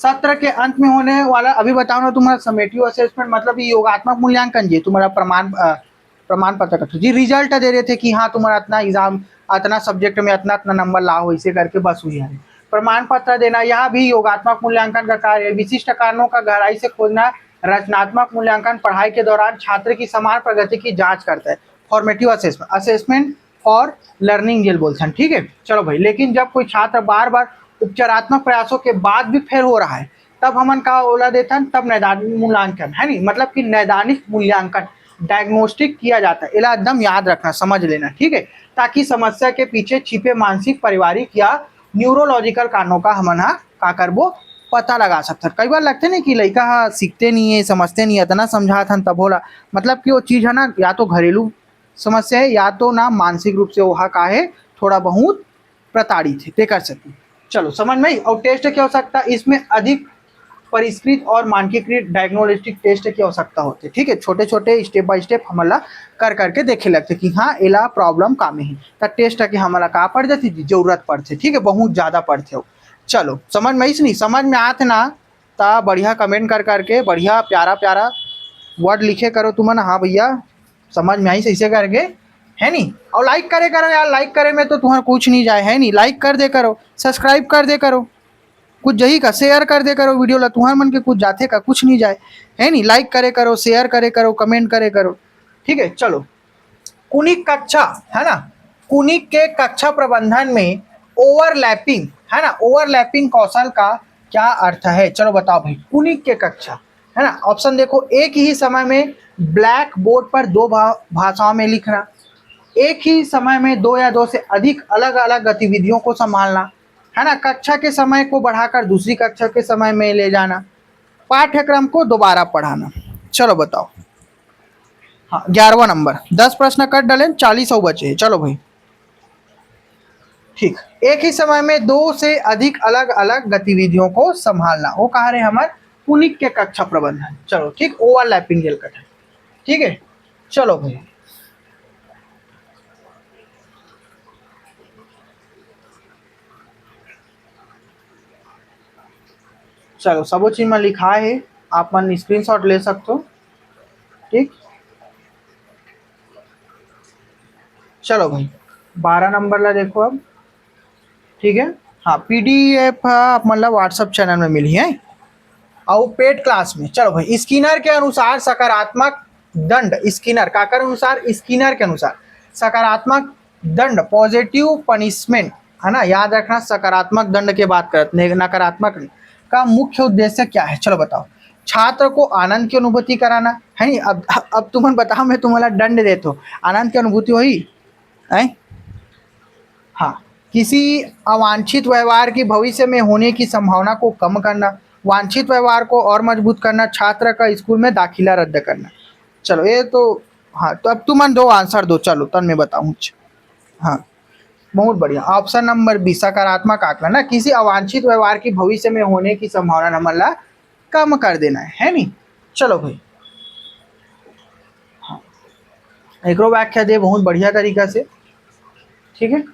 सत्र के अंत में होने वाला, अभी बताओ ना तुम्हारा समेटिव असेसमेंट मतलब ये योगात्मक मूल्यांकन जी, तुम्हारा प्रमाण पत्र का जी रिजल्ट दे रहे थे कि हाँ तुम्हारा इतना एग्जाम, इतना सब्जेक्ट में इतना इतना नंबर लाओ, इसे करके बस हुई है। प्रमाण पत्र देना यहाँ भी योगात्मक मूल्यांकन का कार्य है। विशिष्ट कारणों का गहराई से खोजना। रचनात्मक मूल्यांकन पढ़ाई के दौरान छात्र की समान प्रगति की जांच करता है। Formative assessment, assessment for learning जेल बोलते हैं, ठीक है। चलो भाई, लेकिन जब कोई छात्र बार बार उपचारात्मक प्रयासों के बाद भी फेल हो रहा है, तब हमन का ओला देता है, तब नैदानिक मूल्यांकन है नहीं, मतलब कि नैदानिक मूल्यांकन डायग्नोस्टिक किया जाता है। इला एकदम याद रखना, समझ लेना, ठीक है, ताकि समस्या के पीछे छिपे मानसिक, पारिवारिक या न्यूरोलॉजिकल कारणों का हमन का करबो पता लगा सकते। कई बार लगते नहीं कि लड़का सीखते नहीं है, समझते नहीं है, इतना समझा था तब होला, मतलब कि वो चीज़ है ना, या तो घरेलू समस्या है या तो ना मानसिक रूप से वहाँ का है थोड़ा बहुत प्रताड़ित है, ते कर सकते। चलो समझ में आई। और टेस्ट की आवश्यकता, इसमें अधिक परिष्कृत और मानकीकृत डायग्नोस्टिक टेस्ट की आवश्यकता होती है, ठीक है। छोटे छोटे स्टेप बाय स्टेप हमला कर करके देखे लगते कि हाँ एला प्रॉब्लम का में ही, तो टेस्ट के हमला का पड़ जाती जरूरत पड़ती, ठीक है, बहुत ज़्यादा पड़ते हो। चलो समझ में, नहीं समझ में आते ना ता बढ़िया कमेंट कर करके बढ़िया प्यारा प्यारा वर्ड लिखे करो तुम ना, हाँ भैया समझ में आई ऐसे करके, है नहीं। और लाइक करे करो यार, लाइक करे में तो तुम्हारा कुछ नहीं जाए, है नहीं, लाइक कर दे करो, सब्सक्राइब कर दे करो, कुछ जही का शेयर कर दे करो वीडियो ला, तुम्हारे मन के कुछ जाते का कुछ नहीं जाए, है नहीं। लाइक करे करो, शेयर करे करो, कमेंट करे करो, ठीक है। चलो कुनिक कक्षा है ना, कुनिक के कक्षा प्रबंधन में ओवरलैपिंग है ना, ओवरलैपिंग कौशल का क्या अर्थ है। चलो बताओ भाई, कुनिक के कक्षा है ना, ऑप्शन देखो, एक ही समय में ब्लैक बोर्ड पर दो भाषाओं में लिखना, एक ही समय में दो या दो से अधिक अलग अलग गतिविधियों को संभालना, है ना, कक्षा के समय को बढ़ाकर दूसरी कक्षा के समय में ले जाना, पाठ्यक्रम को दोबारा पढ़ाना। चलो बताओ। हाँ 11वां नंबर, 10 प्रश्न कट डाले, 40 और बचे। चलो भाई ठीक, एक ही समय में दो से अधिक अलग अलग गतिविधियों को संभालना, वो कहा रहे हमारे पुनिक के कक्षा प्रबंधन। चलो ठीक, ओवरलैपिंग जेल कट है, ठीक है। चलो भाई चलो सब चीज में लिखा है, आप मन स्क्रीनशॉट ले सकते हो, ठीक। चलो भाई 12 नंबर ला देखो अब, ठीक है। हाँ PDF आप मतलब व्हाट्सएप चैनल में मिली है और पेड क्लास में। चलो भाई, स्किनर के अनुसार सकारात्मक दंड, स्किनर काकर अनुसार, स्किनर के अनुसार सकारात्मक दंड, पॉजिटिव पनिशमेंट, है ना, याद रखना, सकारात्मक दंड की बात करते हैं, नकारात्मक नहीं, का मुख्य उद्देश्य क्या है? चलो बताओ। छात्र को आनंद की अनुभूति कराना है नहीं। अब तुम बताओ, मैं तुम्हारा दंड देता हूँ, आनंद की अनुभूति हुई है? हाँ। किसी अवांछित व्यवहार की भविष्य में होने की संभावना को कम करना, वांछित व्यवहार को और मजबूत करना, छात्र का स्कूल में दाखिला रद्द करना। चलो ये तो, हाँ, तो अब तुम दो आंसर दो, चलो तब मैं बताऊँ। हाँ, बहुत बढ़िया। ऑप्शन नंबर बी, सकारात्मक आकलन ना, किसी अवांछित व्यवहार की भविष्य में होने की संभावना हमला कम कर देना है नहीं। चलो भाई, हाँ, एक व्याख्या दे बहुत बढ़िया तरीका से, ठीक है।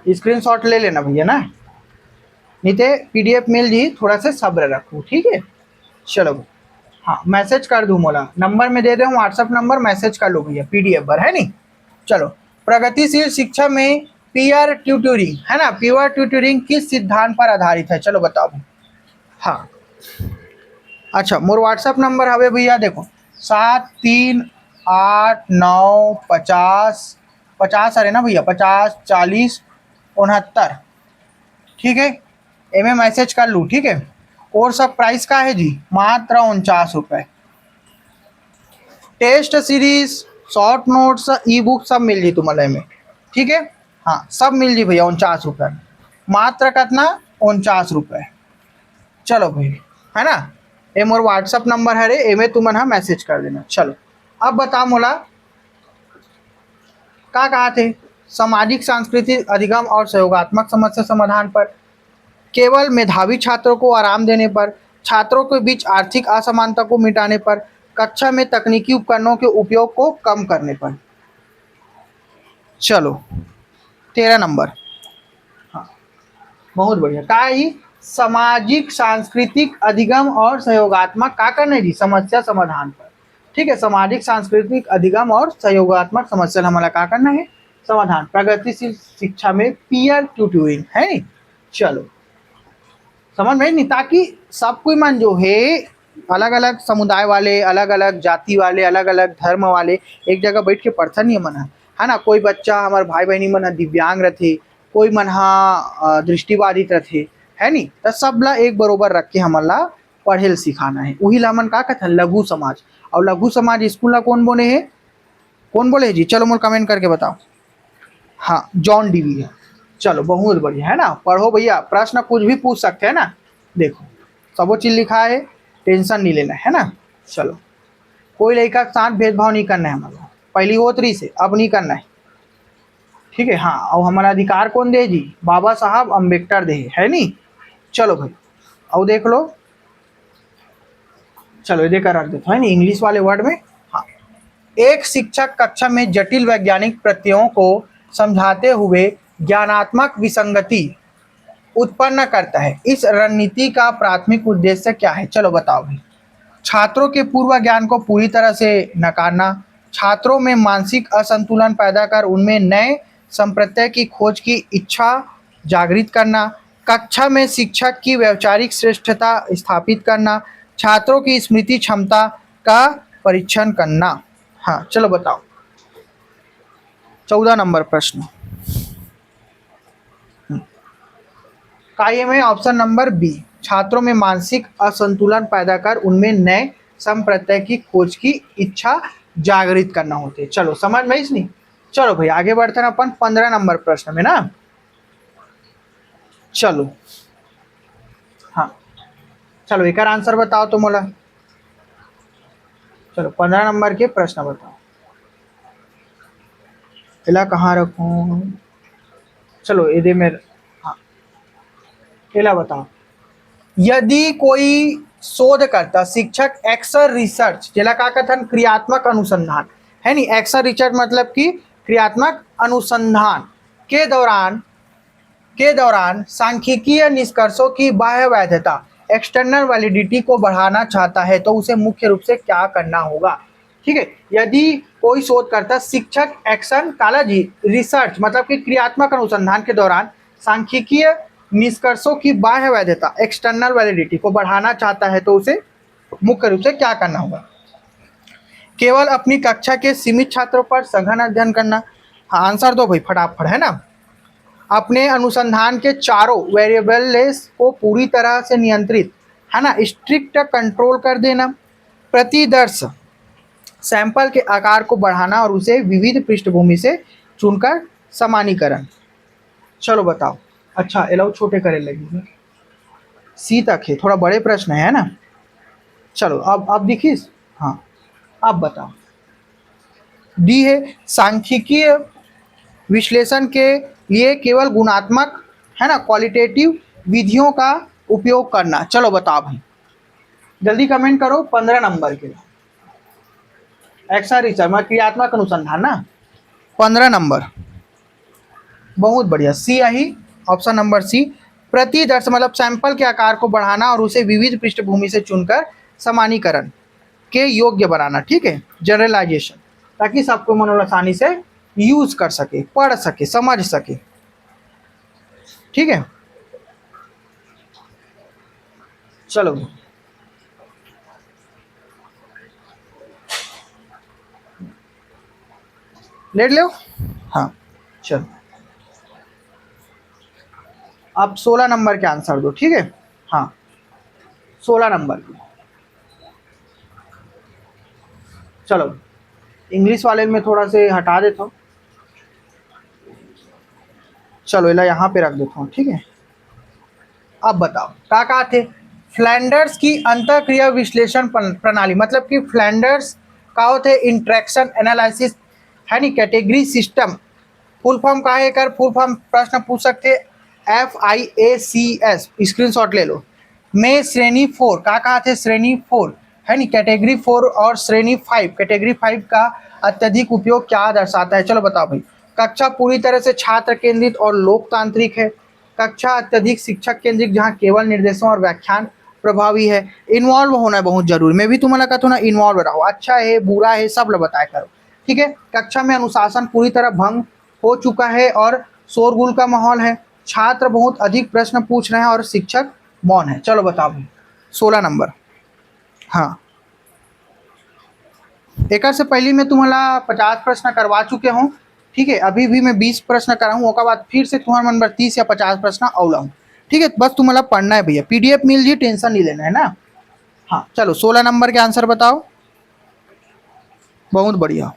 स्क्रीनशॉट ले लेना भैया ना, नहीं तो पीडीएफ मिल जी, थोड़ा सा सब्र रखो, ठीक है। चलो, हाँ, मैसेज कर दूँ मोला, नंबर में दे दे व्हाट्सअप नंबर, मैसेज कर लो भैया, पीडीएफ पर है नहीं। चलो, प्रगतिशील शिक्षा में पीयर ट्यूटरिंग है ना, पीयर ट्यूटरिंग किस सिद्धांत पर आधारित है? चलो बताओ। हाँ, अच्छा, मोर व्हाट्सअप नंबर हवे भैया, देखो 73895050 अरे ना भैया, 504069, ठीक है। एम मैसेज कर लूँ, ठीक है। और सब प्राइस का है जी, मात्र 49 रुपये। Test series, short notes, e book सब मिल जी तुम्हारे में, ठीक है। हाँ, सब मिल जी भैया 49 रुपये, मात्र कितना? 49 रुपये। चलो भाई, है ना, ये मोर व्हाट्सअप नंबर है रे, एमे तुम हाँ मैसेज कर देना। चलो, अब बता मोला का कहा थे, सामाजिक सांस्कृतिक अधिगम और सहयोगात्मक समस्या समाधान पर, केवल मेधावी छात्रों को आराम देने पर, छात्रों के बीच आर्थिक असमानता को मिटाने पर, कक्षा में तकनीकी उपकरणों के उपयोग को कम करने पर। चलो, 13 नंबर। हाँ, बहुत बढ़िया। का ही सामाजिक सांस्कृतिक अधिगम और सहयोगात्मक का करना है जी, समस्या समाधान पर, ठीक है। सामाजिक सांस्कृतिक अधिगम और सहयोगात्मक समस्या हमारा का करना है, समाधान, प्रगतिशील शिक्षा में पीयर ट्यूटरिंग है नहीं। चलो, समझ में नहीं, ताकि सब कोई मन जो है, अलग अलग समुदाय वाले, अलग अलग जाति वाले, अलग अलग धर्म वाले एक जगह बैठ के पढ़ता नहीं मन है ना। कोई बच्चा हमारे भाई बहनी मन दिव्यांग रहते, कोई मन दृष्टिबाधित रहते, है नहीं, तो सब ला एक बरोबर रख के हमला पढ़े सिखाना है। वही ला मन का कहते लघु समाज। और लघु समाज स्कूल ला कौन बोले है, कौन बोले है जी? चलो मोर कमेंट करके बताओ। हाँ, जॉन डीवी है। चलो, बहुत बढ़िया, है ना। पढ़ो भैया, प्रश्न कुछ भी पूछ सकते हैं ना, देखो सबो चीज लिखा है, टेंशन नहीं लेना है ना। चलो, कोई लड़का के साथ भेदभाव नहीं करना है हमारा, पहली होतरी से अब नहीं करना है, ठीक है। हाँ, और हमारा अधिकार कौन दे जी? बाबा साहब अम्बेडकर दे, है नहीं। चलो भाई, और देख लो, चलो ये देखकर रख देता है ना इंग्लिश वाले वर्ड में। हाँ, एक शिक्षक कक्षा में जटिल वैज्ञानिक प्रत्ययों को समझाते हुए ज्ञानात्मक विसंगति उत्पन्न करता है। इस रणनीति का प्राथमिक उद्देश्य क्या है? चलो बताओ भाई। छात्रों के पूर्व ज्ञान को पूरी तरह से नकारना, छात्रों में मानसिक असंतुलन पैदा कर उनमें नए संप्रत्यय की खोज की इच्छा जागृत करना, कक्षा में शिक्षक की वैचारिक श्रेष्ठता स्थापित करना, छात्रों की स्मृति क्षमता का परीक्षण करना। हाँ, चलो बताओ। 14 नंबर प्रश्न का ये में ऑप्शन नंबर बी, छात्रों में मानसिक असंतुलन पैदा कर उनमें नए संप्रत्यय की खोज की इच्छा जागृत करना होते। चलो, समझ में इस नहीं। चलो भाई, आगे बढ़ते हैं अपन 15 नंबर प्रश्न में ना। चलो, हाँ, चलो एक आंसर बताओ तो मोला। चलो, 15 नंबर के प्रश्न बताओ, इला कहाँ रखूं? चलो, ये दे मेरे, हाँ, इला बताओ। यदि कोई शोधकर्ता शिक्षक एक्शन रिसर्च, जिला का कथन क्रियात्मक अनुसंधान है नहीं, एक्शन रिसर्च मतलब कि क्रियात्मक अनुसंधान के दौरान सांख्यिकीय निष्कर्षों की बाह्य वैधता एक्सटर्नल वैलिडिटी को बढ़ाना चाहता है तो उसे मुख्य रूप से क्या करना होगा? ठीक है, यदि कोई शोधकर्ता शिक्षक एक्शन काला जी रिसर्च मतलब कि क्रियात्मक अनुसंधान के दौरान सांख्यिकीय निष्कर्षों की बाह्य वैधता एक्सटर्नल वैलिडिटी को बढ़ाना चाहता है तो उसे मुख्य रूप से क्या करना होगा? केवल अपनी कक्षा के सीमित छात्रों पर सघन अध्ययन करना। हाँ आंसर दो भाई फटाफट, है ना। अपने अनुसंधान के चारों वेरिएबल्स को पूरी तरह से नियंत्रित, है ना, स्ट्रिक्ट कंट्रोल कर देना। प्रतिदर्श सैंपल के आकार को बढ़ाना और उसे विविध पृष्ठभूमि से चुनकर समानीकरण। चलो बताओ। अच्छा एलाउ छोटे करे लगी, सी तक है, थोड़ा बड़े प्रश्न है ना। चलो अब दिखिस। हाँ अब बताओ। डी है सांख्यिकीय विश्लेषण के लिए केवल गुणात्मक, है ना, क्वालिटेटिव विधियों का उपयोग करना। चलो बताओ भाई, जल्दी कमेंट करो। 15 नंबर के एक्सा रिसर्च मतलब क्रियात्मक अनुसंधान ना, 15 नंबर। बहुत बढ़िया, सी आई, ऑप्शन नंबर सी। प्रतिदर्श मतलब सैंपल के आकार को बढ़ाना और उसे विविध पृष्ठभूमि से चुनकर समानीकरण के योग्य बनाना। ठीक है, जनरलाइजेशन, ताकि सबको मनोरंजन आसानी से यूज कर सके, पढ़ सके, समझ सके। ठीक है, चलो लेट लो। हाँ चलो अब 16 नंबर के आंसर दो। ठीक है, हाँ 16 नंबर की। चलो इंग्लिश वाले में थोड़ा से हटा देता हूँ। चलो इला यहाँ पे रख देता हूँ। ठीक है, अब बताओ क्या कहा थे। फ्लैंडर्स की अंतःक्रिया विश्लेषण प्रणाली, मतलब कि फ्लैंडर्स का होते इंट्रैक्शन एनालिसिस, है नी, कैटेगरी सिस्टम। फुल फॉर्म का है, कर फुल फॉर्म प्रश्न पूछ सकते। FIACS स्क्रीनशॉट ले लो। में श्रेणी 4 का कहा थे, श्रेणी 4, है नी, कैटेगरी 4 और श्रेणी 5, कैटेगरी 5 का अत्यधिक उपयोग क्या दर्शाता है। चलो बताओ भाई। कक्षा पूरी तरह से छात्र केंद्रित और लोकतांत्रिक है। कक्षा अत्यधिक शिक्षक केंद्रित, जहाँ केवल निर्देशों और व्याख्यान प्रभावी है। इन्वॉल्व होना बहुत जरूरी, मैं भी तुम्हारा कहता हूँ ना, इन्वॉल्व रहो। अच्छा है बुरा है सब लोग बताया करो। ठीक है, कक्षा में अनुशासन पूरी तरह भंग हो चुका है और शोरगुल का माहौल है। छात्र बहुत अधिक प्रश्न पूछ रहे हैं और शिक्षक मौन है। चलो बताओ भाई 16 नंबर। हाँ एक से पहले मैं तुम्हारा 50 प्रश्न करवा चुके हूँ। ठीक है, अभी भी मैं 20 प्रश्न कराऊँ, उसके बाद फिर से तुम्हारा नंबर 30 या 50 प्रश्न अवलाऊँ। ठीक है, बस तुम्हारा पढ़ना है भैया, PDF मिल जी, टेंशन नहीं लेना है ना। हाँ चलो 16 नंबर के आंसर बताओ। बहुत बढ़िया।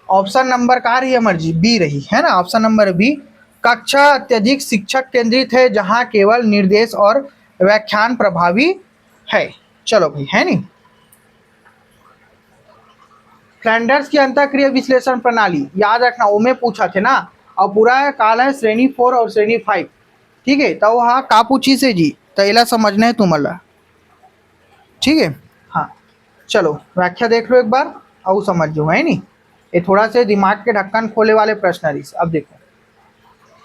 ऑप्शन नंबर कहाँ रही हमारी जी, बी रही है ना, ऑप्शन नंबर बी। कक्षा अत्यधिक शिक्षक केंद्रित है, जहाँ केवल निर्देश और व्याख्यान प्रभावी है। चलो भाई, है नहीं। फ्लैंडर्स की अंतःक्रिया विश्लेषण प्रणाली याद रखना, वो में पूछा थे ना। और पूरा काल है श्रेणी 4 और श्रेणी 5। ठीक है, तो वहाँ का पूछी से जी, तो इला समझना है तुम्हारा। ठीक है, हाँ चलो व्याख्या देख लो एक बार और समझ जो, है नहीं। ये थोड़ा से दिमाग के ढक्कन खोले वाले प्रश्न। अब देखो,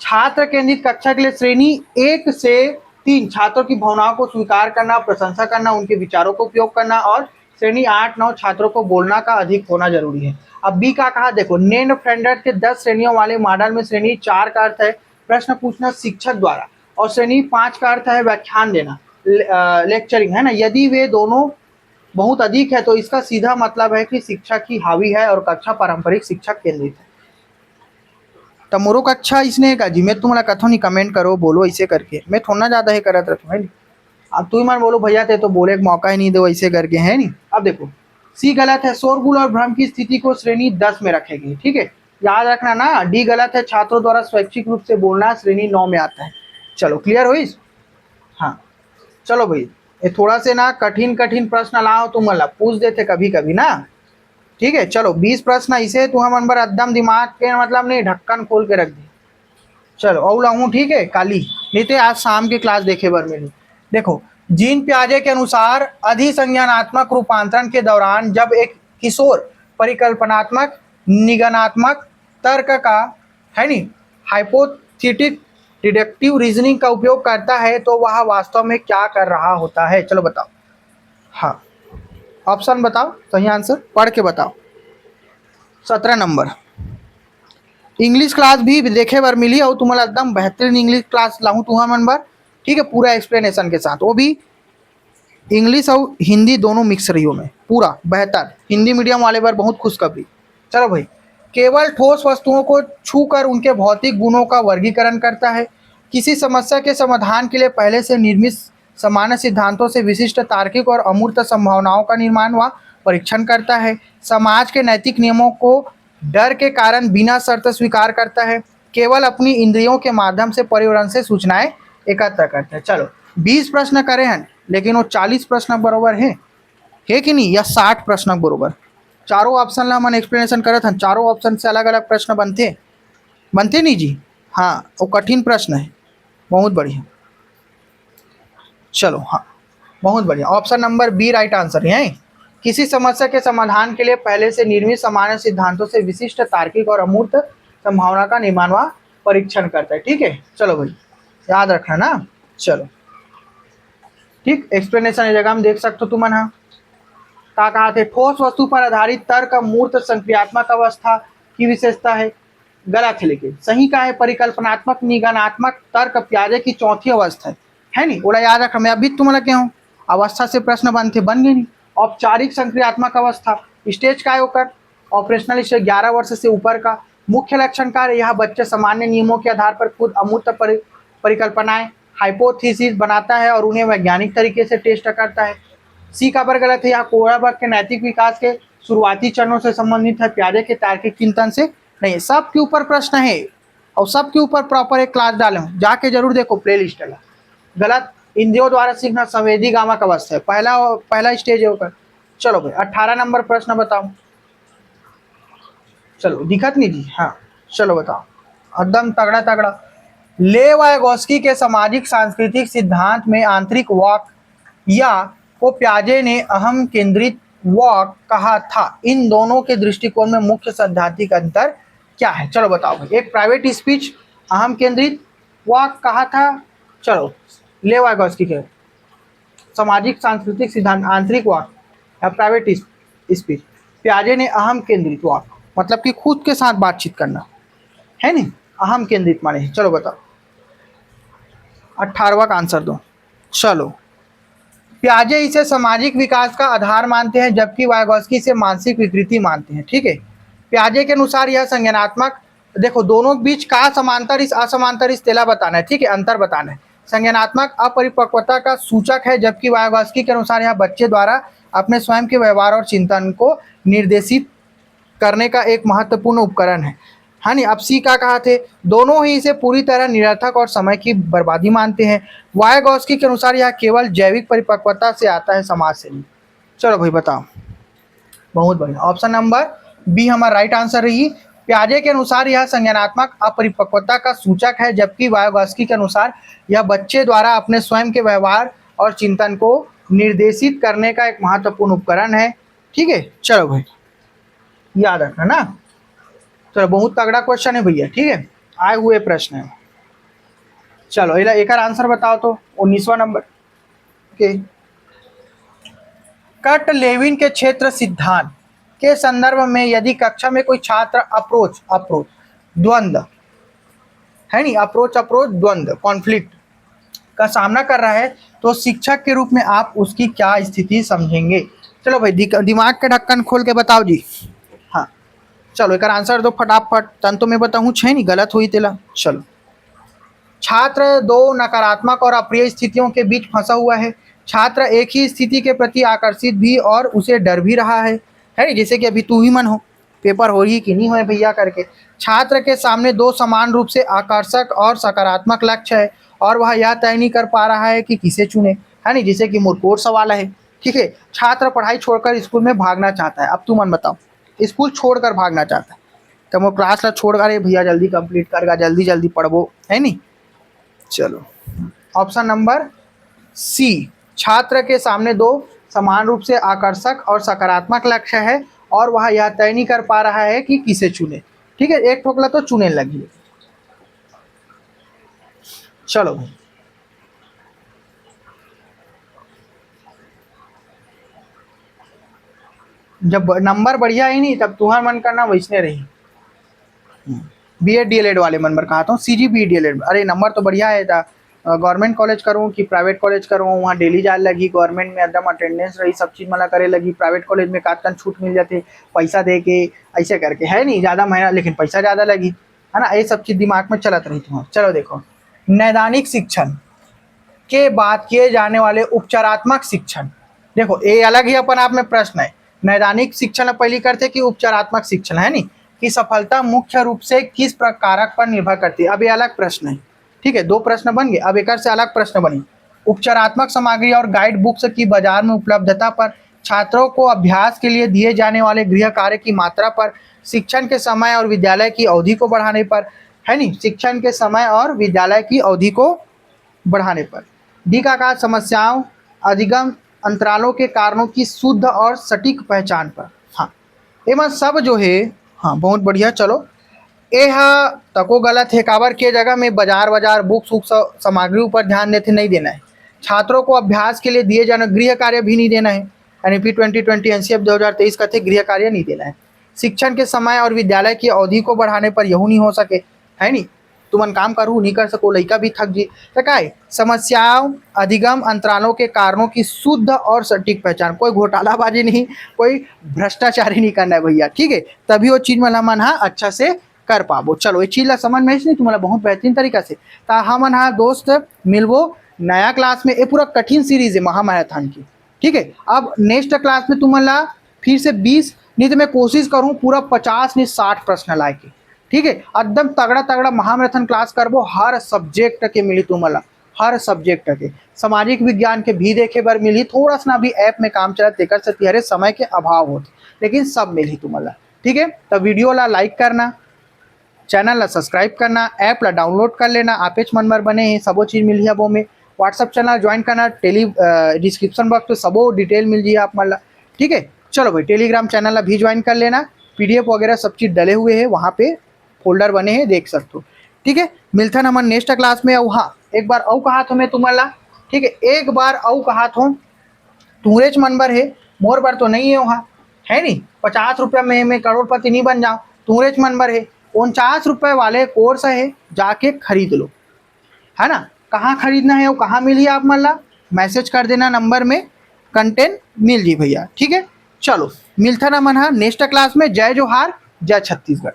छात्र केंद्रित कक्षा के लिए श्रेणी 1 से 3 छात्रों की भावनाओं को स्वीकार करना, प्रशंसा करना, उनके विचारों को उपयोग करना, और श्रेणी 8-9 छात्रों को बोलना का अधिक होना जरूरी है। अब बी का कहा देखो, नेन फ्रेंडर के 10 श्रेणियों वाले मॉडल में श्रेणी 4 का अर्थ है प्रश्न पूछना शिक्षक द्वारा, और श्रेणी 5 का अर्थ है व्याख्यान देना, लेक्चरिंग, है ना। यदि वे दोनों बहुत अधिक है तो इसका सीधा मतलब है कि शिक्षक ही हावी है और कक्षा पारंपरिक शिक्षक केंद्रित है। तमोरो कक्षा इसने का जी, मैं तुम्हारा कथो नहीं, कमेंट करो, बोलो ऐसे करके, मैं थोड़ा ज़्यादा है करत रहता हूँ। अब तू ही मन बोलो भैया थे तो बोले का मौका ही नहीं दो ऐसे करके, है नहीं। अब देखो सी गलत है, शोरगुल और भ्रम की स्थिति को श्रेणी 10 में रखेगी। ठीक है, याद रखना ना। डी गलत है, छात्रों द्वारा स्वैच्छिक रूप से बोलना श्रेणी 9 में आता है। चलो क्लियर हुई। हाँ चलो भाई, ये थोड़ा से ना कठिन कठिन प्रश्न लाओ तुम, मतलब पूछ देते कभी कभी ना। ठीक है, चलो 20 प्रश्न इसे तुम नंबर एकदम दिमाग के मतलब नहीं, ढक्कन खोल के रख दी। चलो और लाऊं, ठीक है, काली नहीं थे आज शाम की क्लास देखे बार मेरी। देखो, जीन पियाजे के अनुसार अधिसंज्ञानात्मक रूपांतरण के दौरान जब एक किशोर परिकल्पनात्मक निगनात्मक तर्क का, है नी, हाइपोथेटिक डिडक्टिव रीजनिंग का उपयोग करता है तो वह वास्तव में क्या कर रहा होता है। चलो बताओ। हाँ ऑप्शन बताओ, सही आंसर पढ़ के बताओ। 17 नंबर। इंग्लिश क्लास भी देखे बार मिली और तुम्हारा एकदम बेहतरीन इंग्लिश क्लास लाऊं तुम्हारा नंबर। ठीक है, पूरा एक्सप्लेनेशन के साथ, वो भी इंग्लिश और हिंदी दोनों मिक्स रही हो में पूरा बेहतर, हिंदी मीडियम वाले पर बहुत खुशखबरी। चलो भाई, केवल ठोस वस्तुओं को छूकर उनके भौतिक गुणों का वर्गीकरण करता है। किसी समस्या के समाधान के लिए पहले से निर्मित सामान्य सिद्धांतों से विशिष्ट तार्किक और अमूर्त संभावनाओं का निर्माण व परीक्षण करता है। समाज के नैतिक नियमों को डर के कारण बिना शर्त स्वीकार करता है। केवल अपनी इंद्रियों के माध्यम से पर्यावरण से सूचनाएं एकत्र करता है। चलो 20 प्रश्न करे हैं, लेकिन वो 40 प्रश्न बरोबर है कि नहीं, या 60 प्रश्न बरोबर। चारों ऑप्शन ला मन एक्सप्लेनेशन करत हन, चारों ऑप्शन से अलग अलग प्रश्न बनते बनते नहीं जी। हाँ, वो कठिन प्रश्न है, बहुत बढ़िया। चलो हाँ, बहुत बढ़िया। Option number B right answer है। किसी समस्या के समाधान के लिए पहले से निर्मित सामान्य सिद्धांतों से विशिष्ट तार्किक और अमूर्त संभावना का निर्माण व परीक्षण करता है। ठीक है, चलो भाई याद रखना ना। चलो ठीक, एक्सप्लेनेशन इस जगह में देख सकते हो तुम। हाँ, का कहा थे, ठोस वस्तु पर आधारित तर्क मूर्त संक्रियात्मक अवस्था की विशेषता है। गलत है, लेकिन सही का है परिकल्पनात्मक निगमनात्मक तर्क प्याजे की चौथी अवस्था है नहीं। बोला याद रख, मैं अभी तुम्हारा क्या हूँ, अवस्था से प्रश्न बनते बन गए नहीं। औपचारिक संक्रियात्मक अवस्था स्टेज का है होकर ऑपरेशनल स्टेज 11 वर्ष से ऊपर का। मुख्य लक्षण का है, यह बच्चे सामान्य नियमों के आधार पर खुद अमूर्त परिकल्पनाएं हाइपोथेसिस बनाता है और उन्हें वैज्ञानिक तरीके से टेस्ट करता है। सी का पर गलत है, यहाँ कोहराबर्ग के नैतिक विकास के शुरुआती चरणों से संबंधित है, प्याजे के तार्किक चिंतन से नहीं। सब के ऊपर प्रश्न है और सब के ऊपर प्रॉपर एक क्लास डाले हूँ, जाके जरूर देखो प्ले लिस्ट है। गलत, इंद्रियों द्वारा सीखना संवेदी गामक अवस्था है, पहला स्टेज है होकर। चलो भाई 18 नंबर प्रश्न बताओ। चलो दिखत नहीं जी, हाँ चलो बताओ, एकदम तगड़ा तगड़ा। ले वायगोस्की के सामाजिक सांस्कृतिक सिद्धांत में आंतरिक वाक या को प्याजे ने अहम केंद्रित वाक कहा था। इन दोनों के दृष्टिकोण में मुख्य सैद्धांतिक अंतर क्या है? चलो बताओ। एक प्राइवेट स्पीच अहम केंद्रित वाक कहा था। चलो ले वायगोस्की के सामाजिक सांस्कृतिक सिद्धांत आंतरिक वाक या प्राइवेट स्पीच, प्याजे ने अहम केंद्रित वाक मतलब कि खुद के साथ बातचीत करना है नहीं, अहम केंद्रित माने। चलो बताओ 18वां का आंसर दो। चलो, प्याजे इसे सामाजिक विकास का आधार मानते हैं जबकि वायगोस्की इसे मानसिक विकृति मानते हैं। ठीक है, प्याजे के अनुसार यह संज्ञानात्मक, देखो दोनों के बीच का समांतर इस असमांतर इस तेला बताना है। ठीक है, अंतर बताना है। संज्ञानात्मक अपरिपक्वता का सूचक है जबकि वायगोस्की के अनुसार यह बच्चे द्वारा अपने स्वयं के व्यवहार और चिंतन को निर्देशित करने का एक महत्वपूर्ण उपकरण है। हाँ नहीं, अब सी का कहा थे, दोनों ही इसे पूरी तरह निरर्थक और समय की बर्बादी मानते हैं। वायगोस्की के अनुसार यह केवल जैविक परिपक्वता से आता है, समाज से नहीं। चलो भाई बताओ, बहुत बढ़िया। ऑप्शन नंबर बी हमारा राइट आंसर रही। प्याजे के अनुसार यह संज्ञानात्मक अपरिपक्वता का सूचक है जबकि वायगोस्की के अनुसार यह बच्चे द्वारा अपने स्वयं के व्यवहार और चिंतन को निर्देशित करने का एक महत्वपूर्ण उपकरण है। ठीक है, चलो भाई याद रखना ना। चलो बहुत तगड़ा क्वेश्चन है भैया। ठीक है, आए हुए प्रश्न है। चलो एक आंसर बताओ तो 19वां नंबर के कट लेविन के क्षेत्र सिद्धांत के संदर्भ में यदि कक्षा में कोई छात्र अप्रोच द्वंद्व है नहीं, अप्रोच द्वंद्व कॉन्फ्लिक्ट का सामना कर रहा है तो शिक्षक के रूप में आप उसकी क्या स्थिति समझेंगे? चलो भाई दिमाग के ढक्कन खोल के बताओ जी। हाँ चलो एक आंसर दो फटाफट, तन तो मैं बताऊँ छे नहीं गलत हुई तेला। चलो, छात्र दो नकारात्मक और अप्रिय स्थितियों के बीच फंसा हुआ है। छात्र एक ही स्थिति के प्रति आकर्षित भी और उसे डर भी रहा है नहीं, जैसे कि अभी तू ही मन हो, पेपर हो रही कि नहीं हो भैया करके। छात्र के सामने दो समान रूप से आकर्षक और सकारात्मक लक्ष्य है और वह यह तय नहीं कर पा रहा है कि किसे चुने, है नहीं, जैसे कि मुरकोर सवाल है। ठीक है, छात्र पढ़ाई छोड़कर स्कूल में भागना चाहता है। अब तू मन बताओ, स्कूल छोड़कर भागना चाहता है तो वो क्लास ला छोड़, अरे भैया जल्दी कंप्लीट करेगा, जल्दी जल्दी पढ़बो, है नहीं। चलो ऑप्शन नंबर सी, छात्र के सामने दो समान रूप से आकर्षक और सकारात्मक लक्ष्य है और वह यह तय नहीं कर पा रहा है कि किसे चुने। ठीक है, एक ठोकला तो चुने लगी। चलो जब नंबर बढ़िया ही नहीं तब तुम्हारा मन करना वैसने रही। B Ed D El Ed वाले मन पर कहा था, C G B D El Ed, अरे नंबर तो बढ़िया है था गवर्नमेंट कॉलेज करूँ कि प्राइवेट कॉलेज करूँ, वहाँ डेली जाए लगी, गवर्नमेंट में एकदम अटेंडेंस रही, सब चीज़ मला करे लगी, प्राइवेट कॉलेज में काटन छूट मिल जाती पैसा दे के, ऐसे करके है नहीं ज़्यादा महंगा लेकिन पैसा ज़्यादा लगी, है ना, ये सब चीज़ दिमाग में चलत रही तुम्हारा। चलो देखो, नैदानिक शिक्षण के बाद किए जाने वाले उपचारात्मक शिक्षण, देखो ये अलग ही अपन आप में प्रश्न है। नैदानिक शिक्षण पहले करते कि उपचारात्मक शिक्षण, है नहीं, कि सफलता मुख्य रूप से किस प्रकारक पर निर्भर करती है। अब ये अलग प्रश्न है, ठीक है, दो प्रश्न बन गए। अब एक से अलग प्रश्न बनी, उपचारात्मक सामग्री और गाइड बुक्स की बाजार में उपलब्धता पर, छात्रों को अभ्यास के लिए दिए जाने वाले गृह कार्य की मात्रा पर, शिक्षण के समय और विद्यालय की अवधि को बढ़ाने पर, है नहीं, शिक्षण के समय और विद्यालय की अवधि को बढ़ाने पर। डी का समस्याओं, अधिगम अंतरालों के कारणों की शुद्ध और सटीक पहचान पर। हाँ, एमा सब जो है, हाँ बहुत बढ़िया। चलो ये तको गलत है, काबर के जगह में बाजार बुक्स उक्स सामग्री ऊपर ध्यान देते नहीं देना है। छात्रों को अभ्यास के लिए दिए जाने गृह कार्य भी नहीं देना है। एनईपी 2020 एनसीएफ 2023 का थे गृह कार्य नहीं देना है। शिक्षण के समय और विद्यालय की अवधि को बढ़ाने पर यहू नहीं हो सके, है नहीं, तुमन काम करू नहीं कर सको, लड़का भी थक जी। तो का समस्याओं, अधिगम अंतरालों के कारणों की शुद्ध और सटीक पहचान, कोई घोटालाबाजी नहीं, कोई भ्रष्टाचारी नहीं करना है भैया, ठीक है, तभी वो चीज़ मला मन अच्छा से कर पाबो। चलो ये चीज़ ला समझ में नहीं तुम्हारा बहुत बेहतरीन तरीका से। ता हमन दोस्त मिलबो नया क्लास में, ये पूरा कठिन सीरीज है महामैराथन की, ठीक है। अब नेक्स्ट क्लास में तुम्हारा फिर से 20 नहीं तो मैं कोशिश करूँ पूरा 50 नहीं 60 प्रश्न लाए के, ठीक है, एकदम तगड़ा तगड़ा महामैराथन क्लास करबो, हर सब्जेक्ट के मिली तुम्हारा, हर सब्जेक्ट के। सामाजिक विज्ञान के भी देखे बर मिली, थोड़ा सा भी ऐप में काम चला तेकर से तिहरे समय के अभाव होते, लेकिन सब मिली तुम्हारा, ठीक है। तो वीडियो ला लाइक करना, चैनल ला सब्सक्राइब करना, ऐप ला डाउनलोड कर लेना, आपेच मनबर बने हैं, सबो चीज़ मिल है वो में। व्हाट्सअप चैनल ज्वाइन करना, डिस्क्रिप्शन बॉक्स में सबो डिटेल मिल जाइए आप मन, ठीक है। चलो भाई टेलीग्राम चैनल ला भी ज्वाइन कर लेना, PDF वगैरह सब चीज़ डले हुए हैं वहाँ पे, फोल्डर बने हैं देख सकते हो, ठीक है। मिलता है हमारे नेक्स्ट क्लास में। हाँ एक बार औ कहा तो मैं तुम्हारा, ठीक है, एक बार औ कहा तो तुमरेच मनबर है, मोर बार तो नहीं है वहाँ, है नहीं, 50 रुपये में मैं करोड़पति नहीं बन जाऊँ, तुमरेच मनबर है। 49 रुपये वाले कोर्स है, जाके खरीद लो, है ना। कहाँ खरीदना है वो कहाँ मिली आप मन ला, मैसेज कर देना नंबर में, कंटेंट मिल जी भैया, ठीक है। चलो मिलता ना मन नेक्स्ट क्लास में। जय जोहार, जय छत्तीसगढ़।